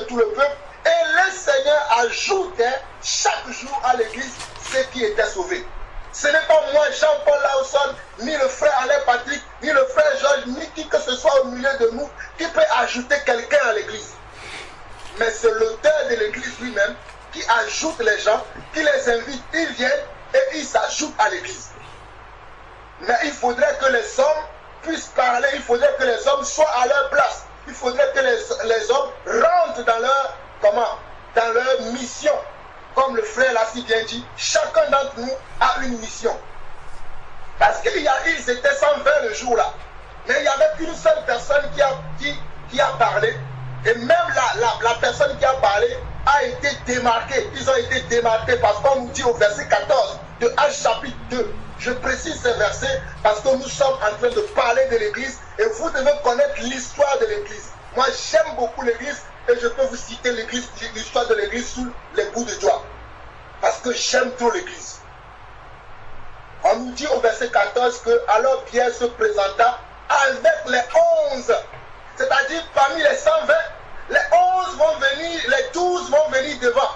tout le peuple. Et le Seigneur ajoutait chaque jour à l'église ceux qui étaient sauvés. Ce n'est pas moi, Jean-Paul Lawson, ni le milieu de nous qui peut ajouter quelqu'un à l'église. Mais c'est l'auteur de l'église lui-même qui ajoute les gens, qui les invite, ils viennent et ils s'ajoutent à l'église. Mais il faudrait que les hommes puissent parler, il faudrait que les hommes soient à leur place. Il faudrait que les hommes rentrent dans leur, dans leur mission. Comme le frère l'a si bien dit, chacun d'entre nous a une mission. Parce qu'ils étaient 120 le jour-là. Mais il n'y avait qu'une seule personne qui a parlé. Et même la personne qui a parlé a été démarquée. Ils ont été démarqués parce qu'on nous dit au verset 14 de Actes chapitre 2. Je précise ce verset parce que nous sommes en train de parler de l'église et vous devez connaître l'histoire de l'église. Moi j'aime beaucoup l'église et je peux vous citer l'histoire de l'église sous les bouts de doigts. Parce que j'aime trop l'église. On nous dit au verset 14 que alors Pierre se présenta avec les 11. C'est-à-dire parmi les 120, les 11 vont venir, les 12 vont venir devant.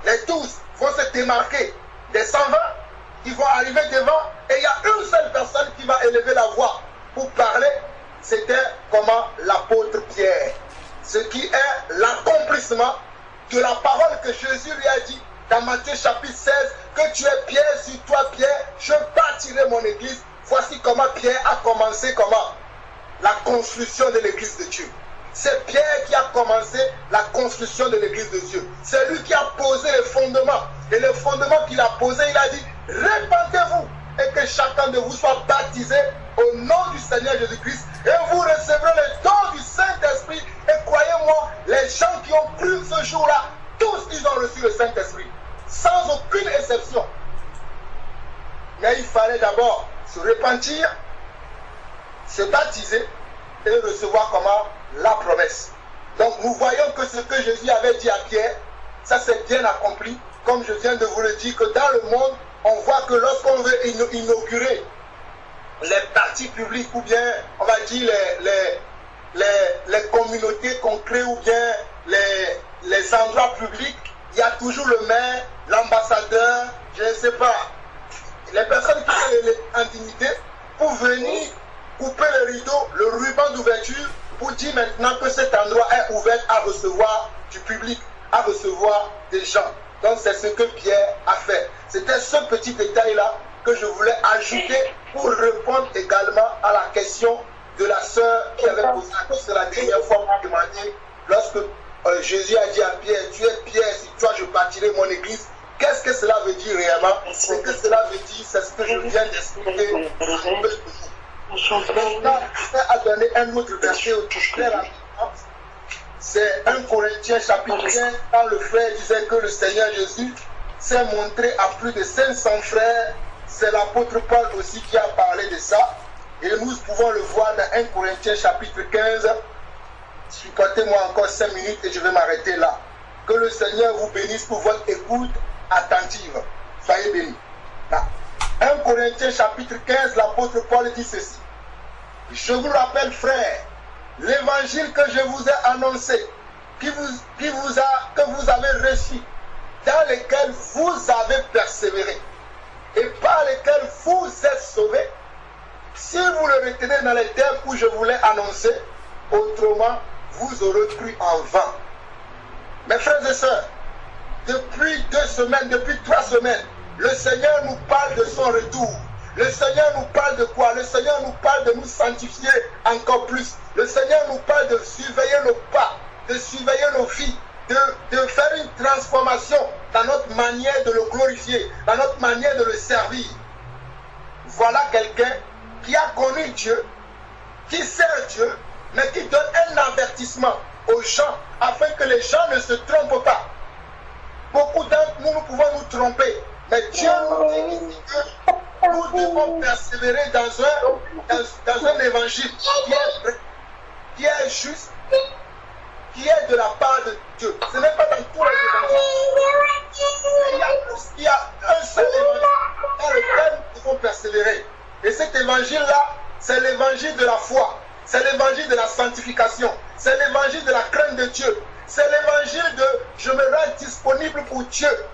Les 12 vont se démarquer des 120, ils vont arriver devant et il y a une seule personne qui va élever la voix pour parler. C'était l'apôtre Pierre. Ce qui est l'accomplissement de la parole que Jésus lui a dit dans Matthieu chapitre 16, que tu es Pierre, sur toi Pierre, je bâtirai mon église. Voici comment Pierre a commencé la construction de l'église de Dieu. C'est Pierre qui a commencé la construction de l'église de Dieu. C'est lui qui a posé les fondements. Et le fondement qu'il a posé, il a dit, répandez-vous et que chacun de vous soit baptisé au nom du Seigneur Jésus-Christ et vous recevrez le don du Saint-Esprit. Et croyez-moi, les gens qui ont cru ce jour-là, tous ils ont reçu le Saint-Esprit, sans aucune exception. Mais il fallait d'abord se repentir, se baptiser et recevoir la promesse. Donc nous voyons que ce que Jésus avait dit à Pierre, ça s'est bien accompli. Comme je viens de vous le dire, que dans le monde, on voit que lorsqu'on veut inaugurer les partis publics ou bien, on va dire, les communautés qu'on crée ou bien les endroits publics, il y a toujours le maire, l'ambassadeur, je ne sais pas, les personnes qui ont l'intimité pour venir couper le rideau, le ruban d'ouverture pour dire maintenant que cet endroit est ouvert à recevoir du public, à recevoir des gens. Donc c'est ce que Pierre a fait. C'était ce petit détail-là que je voulais ajouter pour répondre également à la question de la sœur qui avait posé la question la dernière fois pour demander, lorsque Jésus a dit à Pierre, tu es Pierre, si toi je bâtirai mon église. Qu'est-ce que cela veut dire réellement? Ce que cela veut dire, c'est ce que je viens d'expliquer. Maintenant, je vais donner un autre verset au très rapidement. C'est 1 Corinthiens chapitre 15, quand le frère disait que le Seigneur Jésus s'est montré à plus de 500 frères. C'est l'apôtre Paul aussi qui a parlé de ça. Et nous pouvons le voir dans 1 Corinthiens chapitre 15. Supportez-moi encore 5 minutes et je vais m'arrêter là. Que le Seigneur vous bénisse pour votre écoute attentive. Soyez bénis. Là. 1 Corinthiens chapitre 15, l'apôtre Paul dit ceci. Je vous rappelle, frères, l'évangile que je vous ai annoncé, que vous avez reçu, dans lequel vous avez persévéré, et par lequel vous êtes sauvés, si vous le retenez dans les termes où je vous l'ai annoncé, autrement, vous aurez cru en vain. Mes frères et sœurs, depuis 2 semaines, depuis 3 semaines, le Seigneur nous parle de son retour. Le Seigneur nous parle de quoi? Le Seigneur nous parle de nous sanctifier encore plus. Le Seigneur nous parle de surveiller nos pas, de surveiller nos vies, de faire une transformation dans notre manière de le glorifier, dans notre manière de le servir. Voilà quelqu'un qui a connu Dieu, qui sert Dieu, mais qui donne un avertissement aux gens afin que les gens ne se trompent pas. Beaucoup d'entre nous, nous pouvons nous tromper, mais Dieu nous dit ici que nous devons persévérer dans un évangile qui est juste, qui est de la part de Dieu. Ce n'est pas dans tous les évangiles. Il y a un seul évangile dans lequel nous devons persévérer. Et cet évangile-là, c'est l'évangile de la foi. C'est l'évangile de la sanctification. C'est l'évangile de la crainte de Dieu. C'est l'évangile de je me rends disponible pour Dieu.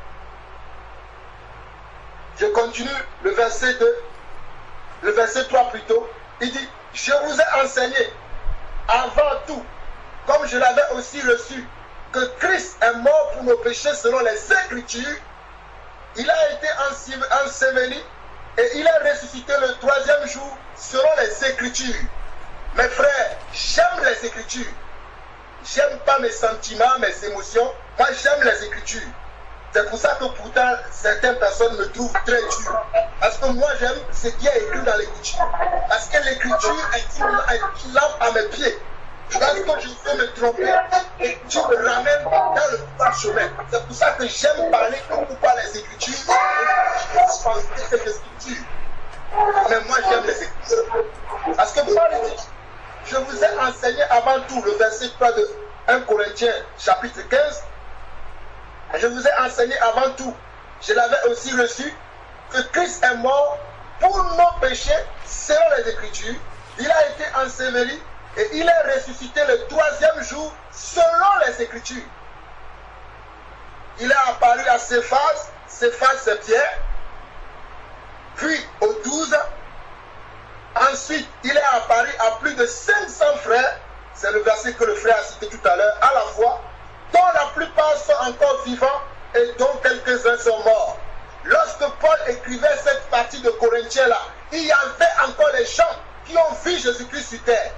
Je continue le verset 2, le verset 3 plutôt. Il dit, je vous ai enseigné avant tout, comme je l'avais aussi reçu, que Christ est mort pour nos péchés selon les Écritures. Il a été enseveli et il est ressuscité le troisième jour selon les Écritures. Mes frères, j'aime les Écritures. J'aime pas mes sentiments, mes émotions. Moi, j'aime les Écritures. C'est pour ça que pourtant, certaines personnes me trouvent très dur. Parce que moi, j'aime ce qui est écrit dans l'Écriture. Parce que l'Écriture est une lampe à mes pieds. Lorsque je veux me tromper, et tu me ramènes dans le bon chemin. C'est pour ça que j'aime parler beaucoup par les Écritures. Et je les Écritures. Mais moi, j'aime les Écritures. Parce que Paul dit, je vous ai enseigné avant tout le verset 3 de 1 Corinthiens chapitre 15. Je vous ai enseigné avant tout, je l'avais aussi reçu, que Christ est mort pour nos péchés selon les Écritures. Il a été enseveli et il est ressuscité le troisième jour selon les Écritures. Il est apparu à Céphas, Céphas c'est Pierre, puis aux 12. Ensuite, il est apparu à plus de 500 frères, c'est le verset que le frère a cité tout à l'heure, à la fois, dont la plupart sont encore vivants et dont quelques-uns sont morts. Lorsque Paul écrivait cette partie de Corinthiens-là, il y avait encore les gens qui ont vu Jésus-Christ sur terre.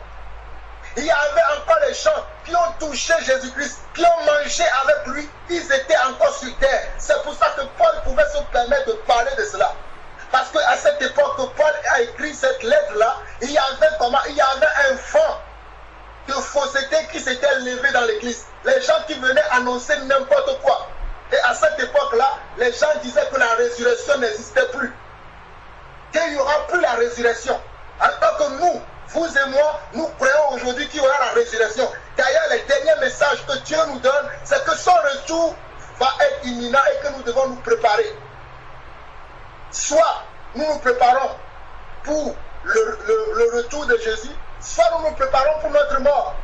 Il y avait encore les gens qui ont touché Jésus-Christ, qui ont mangé avec lui, ils étaient encore sur terre. C'est pour ça que Paul pouvait se permettre de parler de cela. Parce qu'à cette époque que Paul a écrit cette lettre-là, il y avait un fond de fausseté qui s'était levé dans l'église. Les gens qui venaient annoncer n'importe quoi. Et à cette époque-là, les gens disaient que la résurrection n'existait plus. Qu'il n'y aura plus la résurrection. Alors que nous, vous et moi, nous croyons aujourd'hui qu'il y aura la résurrection. D'ailleurs, les derniers messages que Dieu nous donne, c'est que son retour va être imminent et que nous devons nous préparer. Soit nous nous préparons pour le retour de Jésus, soit nous nous préparons pour notre mort.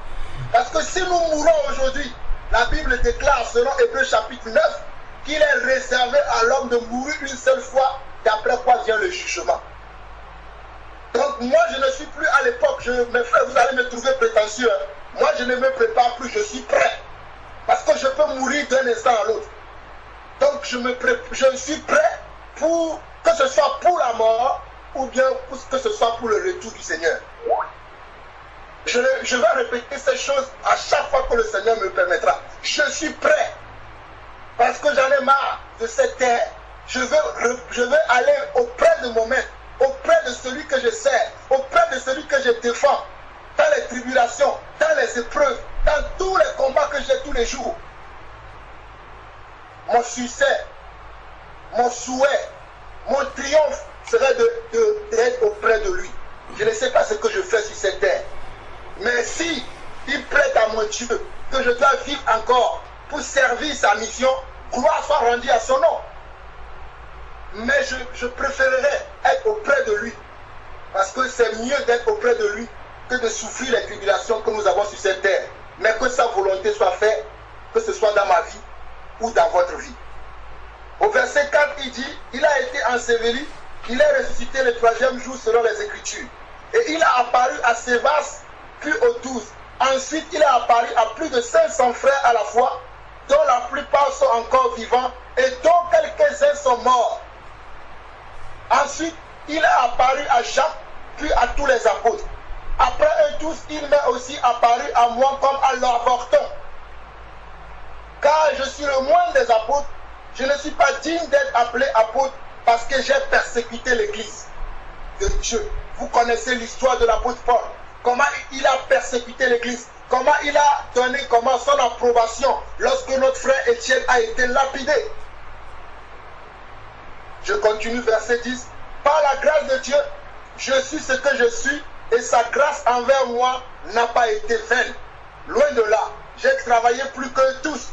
Parce que si nous mourons aujourd'hui, la Bible déclare selon Hébreux chapitre 9 qu'il est réservé à l'homme de mourir une seule fois, d'après quoi vient le jugement. Donc moi je ne suis plus à l'époque, mes frères, vous allez me trouver prétentieux. Moi je ne me prépare plus, je suis prêt. Parce que je peux mourir d'un instant à l'autre. Donc je suis prêt pour que ce soit pour la mort ou bien que ce soit pour le retour du Seigneur. Je vais répéter ces choses à chaque fois que le Seigneur me permettra. Je suis prêt. Parce que j'en ai marre de cette terre. Je veux aller auprès de mon maître, auprès de celui que je sers, auprès de celui que je défends, dans les tribulations, dans les épreuves, dans tous les combats que j'ai tous les jours. Mon succès, mon souhait, mon triomphe serait d'être auprès de lui. Je ne sais pas ce que je fais sur cette terre. Mais si il prête à mon Dieu que je dois vivre encore pour servir sa mission, gloire soit rendue à son nom. Mais je préférerais être auprès de lui. Parce que c'est mieux d'être auprès de lui que de souffrir les tribulations que nous avons sur cette terre. Mais que sa volonté soit faite, que ce soit dans ma vie ou dans votre vie. Au verset 4, il dit, il a été enseveli, il est ressuscité le troisième jour selon les Écritures. Et il a apparu à Céphas, puis aux 12. Ensuite, il est apparu à plus de 500 frères à la fois, dont la plupart sont encore vivants et dont quelques-uns sont morts. Ensuite, il est apparu à Jacques, puis à tous les apôtres. Après eux tous, il m'est aussi apparu à moi comme à l'avorton. Car je suis le moindre des apôtres, je ne suis pas digne d'être appelé apôtre parce que j'ai persécuté l'église de Dieu. Vous connaissez l'histoire de l'apôtre Paul. Comment il a persécuté l'église. Comment il a donné son approbation lorsque notre frère Étienne a été lapidé. Je continue verset 10. Par la grâce de Dieu, je suis ce que je suis et sa grâce envers moi n'a pas été vaine. Loin de là, j'ai travaillé plus que tous.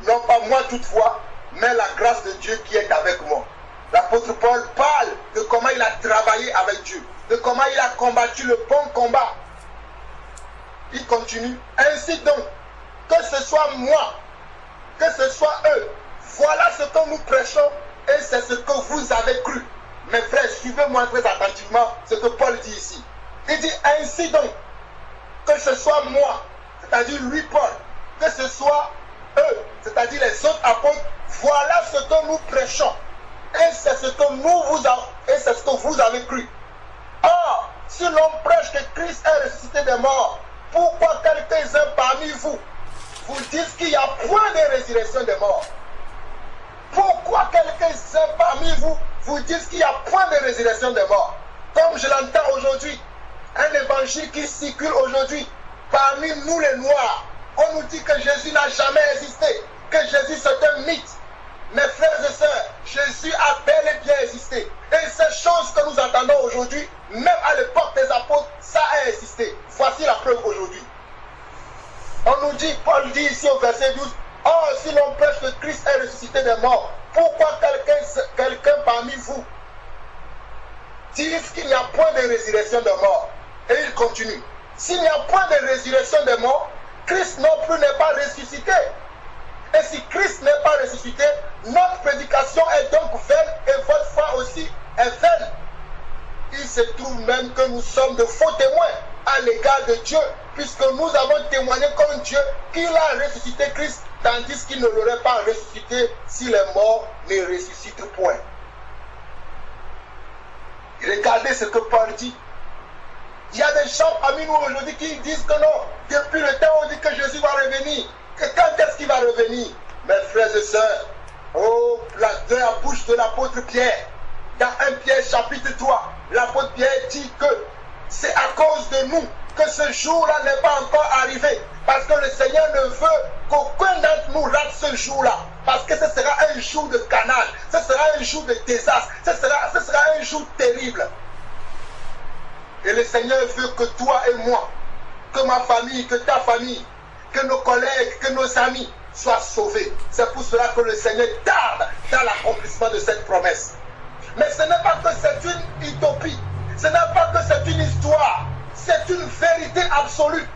Non pas moi toutefois, mais la grâce de Dieu qui est avec moi. L'apôtre Paul parle de comment il a travaillé avec Dieu, de comment il a combattu le bon combat. Il continue. Ainsi donc, que ce soit moi, que ce soit eux, voilà ce que nous prêchons et c'est ce que vous avez cru. Mes frères, suivez-moi très attentivement ce que Paul dit ici. Il dit ainsi donc, que ce soit moi, c'est-à-dire lui Paul, que ce soit eux, c'est-à-dire les autres apôtres, voilà ce que nous prêchons. Et c'est ce que vous avez cru. Or, si l'on prêche que Christ est ressuscité des morts, pourquoi quelques-uns parmi vous disent qu'il n'y a point de résurrection des morts? Pourquoi quelques-uns parmi vous disent qu'il n'y a point de résurrection des morts? Comme je l'entends aujourd'hui, un évangile qui circule aujourd'hui parmi nous les Noirs, on nous dit que Jésus n'a jamais existé, que Jésus c'est un mythe. Mes frères et sœurs, Jésus a bel et bien existé. Et ces choses que nous entendons aujourd'hui, même à l'époque des apôtres, ça a existé. Voici la preuve aujourd'hui. On nous dit, Paul dit ici au verset 12, « Or, si l'on prêche que Christ est ressuscité des morts, pourquoi quelqu'un parmi vous disent qu'il n'y a point de résurrection des morts ?» Et il continue. « S'il n'y a point de résurrection des morts, Christ non plus n'est pas ressuscité. Et si Christ n'est pas ressuscité, notre prédication est donc vaine et votre foi aussi est vaine. Il se trouve même que nous sommes de faux témoins à l'égard de Dieu, puisque nous avons témoigné comme Dieu qu'il a ressuscité Christ, tandis qu'il ne l'aurait pas ressuscité si les morts ne ressuscitent point. » Regardez ce que Paul dit. Il y a des gens parmi nous aujourd'hui qui disent que non, depuis le temps on dit que Jésus va revenir. Que quand est-ce qu'il va revenir? Mes frères et sœurs, de la bouche de l'apôtre Pierre, dans 1 Pierre chapitre 3, l'apôtre Pierre dit que c'est à cause de nous que ce jour-là n'est pas encore arrivé. Parce que le Seigneur ne veut qu'aucun d'entre nous rate ce jour-là. Parce que ce sera un jour de canal, ce sera un jour de désastre, ce sera un jour terrible. Et le Seigneur veut que toi et moi, que ma famille, que ta famille, que nos collègues, que nos amis soient sauvés. C'est pour cela que le Seigneur tarde dans l'accomplissement de cette promesse. Mais ce n'est pas que c'est une utopie, ce n'est pas que c'est une histoire, c'est une vérité absolue.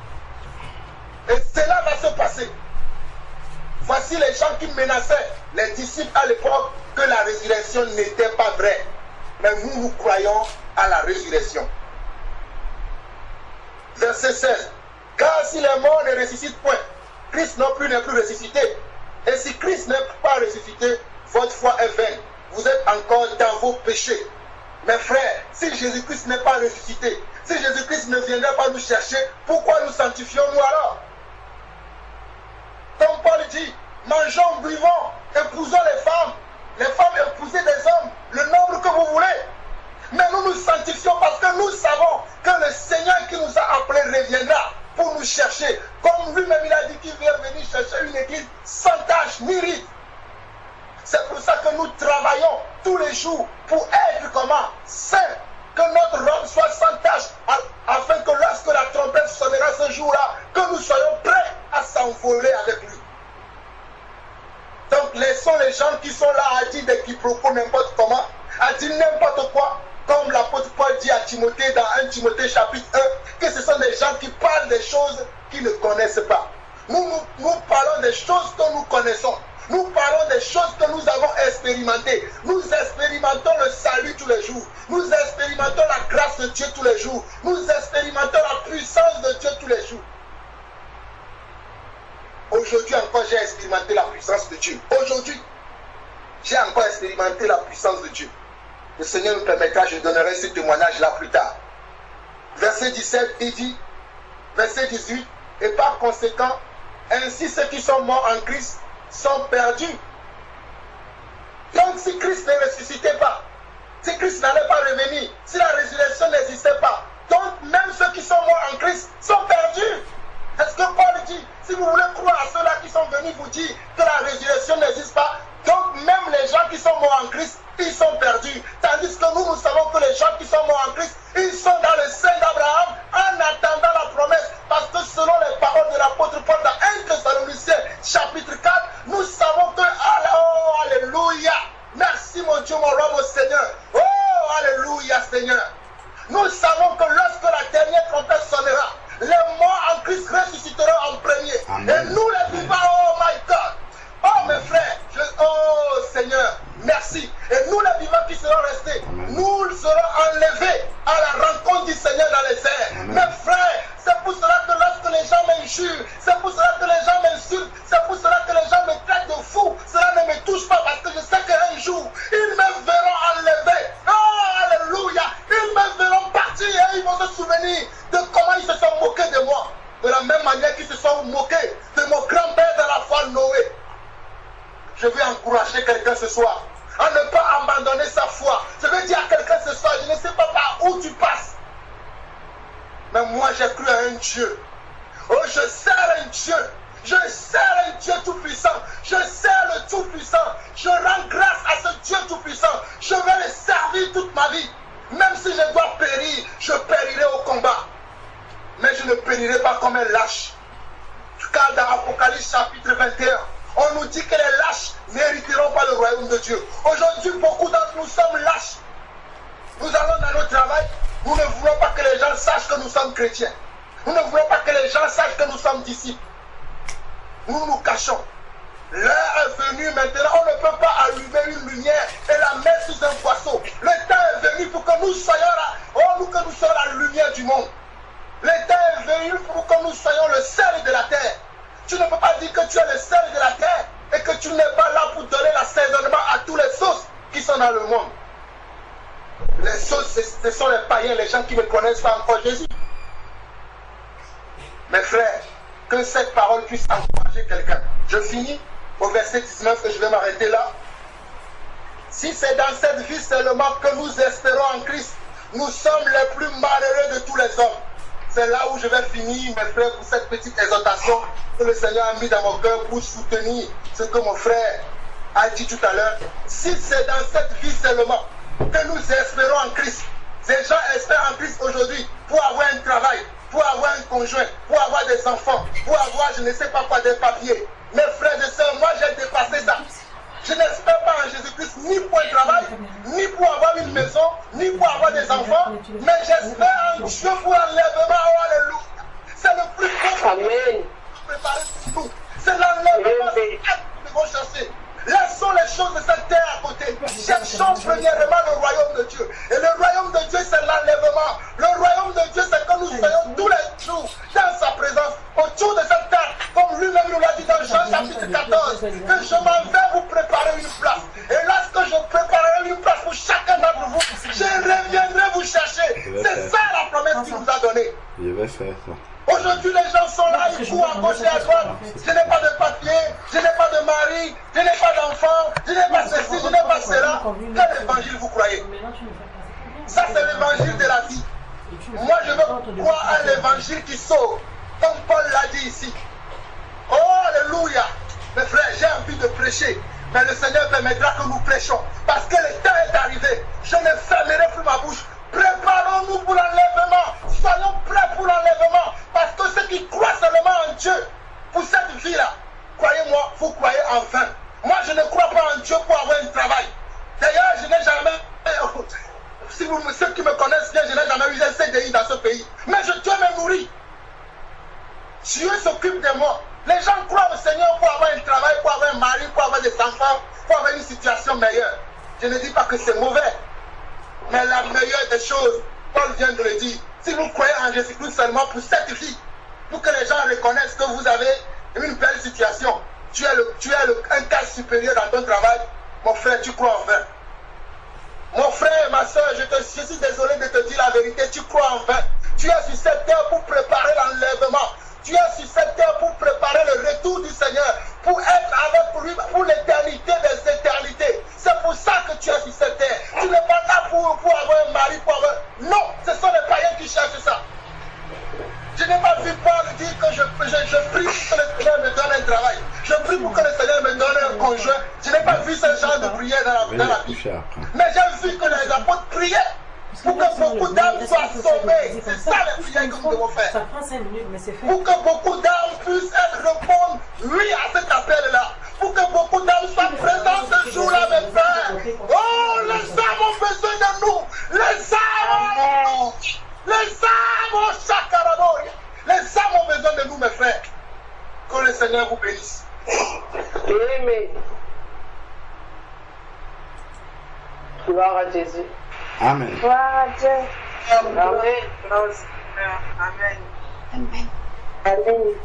Et cela va se passer. Voici les gens qui menaçaient les disciples à l'époque que la résurrection n'était pas vraie. Mais nous croyons à la résurrection. Verset 16. Car si les morts ne ressuscitent point, Christ non plus n'est plus ressuscité. Et si Christ n'est pas ressuscité, votre foi est vaine. Vous êtes encore dans vos péchés. Mes frères, si Jésus-Christ n'est pas ressuscité, si Jésus-Christ ne viendrait pas nous chercher, pourquoi nous sanctifions-nous alors? Comme Paul dit, mangeons, buvons, épousons les femmes épousez des hommes, le nombre que vous voulez. Mais nous nous sanctifions parce que nous savons que le Seigneur qui nous a appelés reviendra pour nous chercher. Comme lui-même il a dit qu'il vient venir chercher une église sans tache ni ride. C'est pour ça que nous travaillons tous les jours pour être comment? Saints. Que notre robe soit sans tache, afin que lorsque la trompette sonnera ce jour-là, que nous soyons prêts à s'envoler avec lui. Donc laissons les gens qui sont là à dire des quiproquos n'importe comment, à dire n'importe quoi, comme l'apôtre Paul dit à Timothée dans 1 Timothée chapitre 1, que ce sont des gens qui parlent des choses qu'ils ne connaissent pas. Nous parlons des choses que nous connaissons. Nous parlons des choses que nous avons expérimentées. Nous expérimentons le salut tous les jours. Nous expérimentons la grâce de Dieu tous les jours. Nous expérimentons la puissance de Dieu tous les jours. Aujourd'hui encore, j'ai expérimenté la puissance de Dieu. Aujourd'hui, j'ai encore expérimenté la puissance de Dieu. Le Seigneur nous permettra, je donnerai ce témoignage-là plus tard. Verset 17, il dit, verset 18, et par conséquent, ainsi ceux qui sont morts en Christ sont perdus. Donc si Christ ne ressuscitait pas, si Christ n'allait pas revenir, si la résurrection n'existait pas, donc même ceux qui sont morts en Christ sont perdus. Est-ce que Paul dit, si vous voulez croire à ceux-là qui sont venus vous dire que la résurrection n'existe pas, donc même les gens qui sont morts en Christ, ils sont perdus. Tandis que nous savons que les gens qui sont morts en Christ, ils sont dans le sein d'Abraham en attendant la promesse. Parce que selon les paroles de l'apôtre Paul dans 1 Thessaloniciens chapitre 4, nous savons que, oh, alléluia, merci mon Dieu, mon roi, mon Seigneur. Oh, alléluia Seigneur. Nous savons que lorsque la dernière trompette sonnera, les morts en Christ ressusciteront en premier. Amen. Et nous les vivants, oh my God. Oh mes frères, oh Seigneur, merci. Et nous les vivants qui serons restés, nous serons enlevés à la rencontre du Seigneur dans les airs. moquer de mon grand-père de la foi Noé. Je veux encourager quelqu'un ce soir à ne pas abandonner sa foi. Je veux dire à quelqu'un ce soir, je ne sais pas par où tu passes. Mais moi j'ai cru à un Dieu. Oh, je sers un Dieu. Je sers un Dieu tout-puissant. Je sers le tout-puissant. Je rends grâce à ce Dieu tout-puissant. Je vais le servir toute ma vie. Même si je dois périr, je périrai au combat. Mais je ne périrai pas comme un lâche. Car dans Apocalypse chapitre 21, on nous dit que les lâches n'hériteront pas le royaume de Dieu. Aujourd'hui, beaucoup d'entre nous sommes lâches. Nous allons dans notre travail. Nous ne voulons pas que les gens sachent que nous sommes chrétiens. Nous ne voulons pas que les gens sachent que nous sommes disciples. Nous nous cachons. L'heure est venue maintenant, on ne peut pas allumer une lumière et la mettre sous un poisson. Le temps est venu pour que nous soyons là. Oh, nous que nous soyons la lumière du monde. Le temps est venu pour que nous soyons le sel de la terre. Tu ne peux pas dire que tu es le sel de la terre et que tu n'es pas là pour donner l'assaisonnement à tous les sauces qui sont dans le monde. Les sauces, ce sont les païens, les gens qui ne connaissent pas encore Jésus. Mes frères, que cette parole puisse encourager quelqu'un. Je finis au verset 19 et je vais m'arrêter là. Si c'est dans cette vie seulement que nous espérons en Christ, nous sommes les plus malheureux de tous les hommes. C'est là où je vais finir, mes frères, pour cette petite exhortation que le Seigneur a mis dans mon cœur pour soutenir ce que mon frère a dit tout à l'heure. Si c'est dans cette vie seulement que nous espérons en Christ, les gens espèrent en Christ aujourd'hui pour avoir un travail, pour avoir un conjoint, pour avoir des enfants, pour avoir je ne sais pas quoi, des papiers. Mes frères et sœurs, moi j'ai dépassé ça. Je n'espère pas en Jésus-Christ ni pour un travail, ni pour avoir une maison, ni pour avoir des enfants, mais j'espère en Dieu pour l'enlèvement. Oh, alléluia. C'est le plus beau. Amen. Préparé pour nous. C'est l'enlèvement que nous devons chercher. Laissons les choses de cette terre à côté. Cherchons premièrement le royaume de Dieu. Et le royaume de Dieu, c'est l'enlèvement. Le royaume de Dieu, c'est que nous soyons tous les jours dans sa présence, autour de cette table, comme lui-même nous l'a dit dans Jean chapitre 14, que je m'en vais vous préparer une place. Et lorsque je préparerai une place pour chacun d'entre vous, je reviendrai vous chercher. C'est ça la promesse qu'il nous a donnée. Je vais faire ça. Aujourd'hui, les gens sont là, ils courent à gauche et à droite. Je n'ai pas de papier, je n'ai pas de mari, je n'ai pas d'enfant, je n'ai pas ceci, je n'ai pas cela. Quel évangile vous croyez? Ça, c'est l'évangile de la vie. Moi, je veux croire à l'évangile qui sauve, comme Paul l'a dit ici. Oh, alléluia. Mes frères, j'ai envie de prêcher, mais le Seigneur permettra que nous prêchons. Parce que le temps est arrivé. Je ne fermerai plus ma bouche. Préparons-nous pour l'enlèvement. Soyons prêts pour l'enlèvement. Parce que ceux qui croient seulement en Dieu, pour cette vie-là, croyez-moi, vous croyez en vain. Moi, je ne crois pas en Dieu pour avoir un travail. D'ailleurs, je n'ai jamais... Si vous, ceux qui me connaissent bien, je n'ai jamais eu un CDI dans ce pays. Mais Dieu me nourrit. Dieu s'occupe de moi. Les gens croient au Seigneur pour avoir un travail, pour avoir un mari, pour avoir des enfants, pour avoir une situation meilleure. Je ne dis pas que c'est mauvais. Mais la meilleure des choses, Paul vient de le dire, si vous croyez en Jésus-Christ seulement pour cette vie, pour que les gens reconnaissent que vous avez une belle situation, tu es un cas supérieur dans ton travail, mon frère, tu crois en vain. Mon frère et ma soeur, je suis désolé de te dire la vérité, tu crois en vain. Tu es sur cette terre pour préparer l'enlèvement. Tu es sur cette terre pour préparer le retour du Seigneur, pour être avec lui pour l'éternité des éternités. C'est pour ça que tu es sur cette terre. Tu n'es pas là pour avoir un mari, pour avoir... Non, ce sont les païens qui cherchent ça. Je n'ai pas vu Paul dire que je prie pour que le Seigneur me donne un travail. Je prie pour que le Seigneur me donne un conjoint. Je n'ai pas vu ce genre de prière dans la Bible. Mais j'ai vu que les apôtres priaient pour que beaucoup d'âmes soient sauvées. C'est ça les prières que nous devons faire. Ça prend 5 minutes, mais c'est fait. Pour que beaucoup d'âmes puissent répondre oui à cet appel-là. Pour que beaucoup d'âmes soient présentes ce jour-là, mes frères. Oh, les âmes ont besoin de nous. Les âmes, les âmes, oh, Chakaraboria. Les âmes ont besoin de nous, mes frères. Que le Seigneur vous bénisse. Amen. Gloire à Jésus. Amen. Gloire à Dieu. Amen. Amen. Amen. Amen.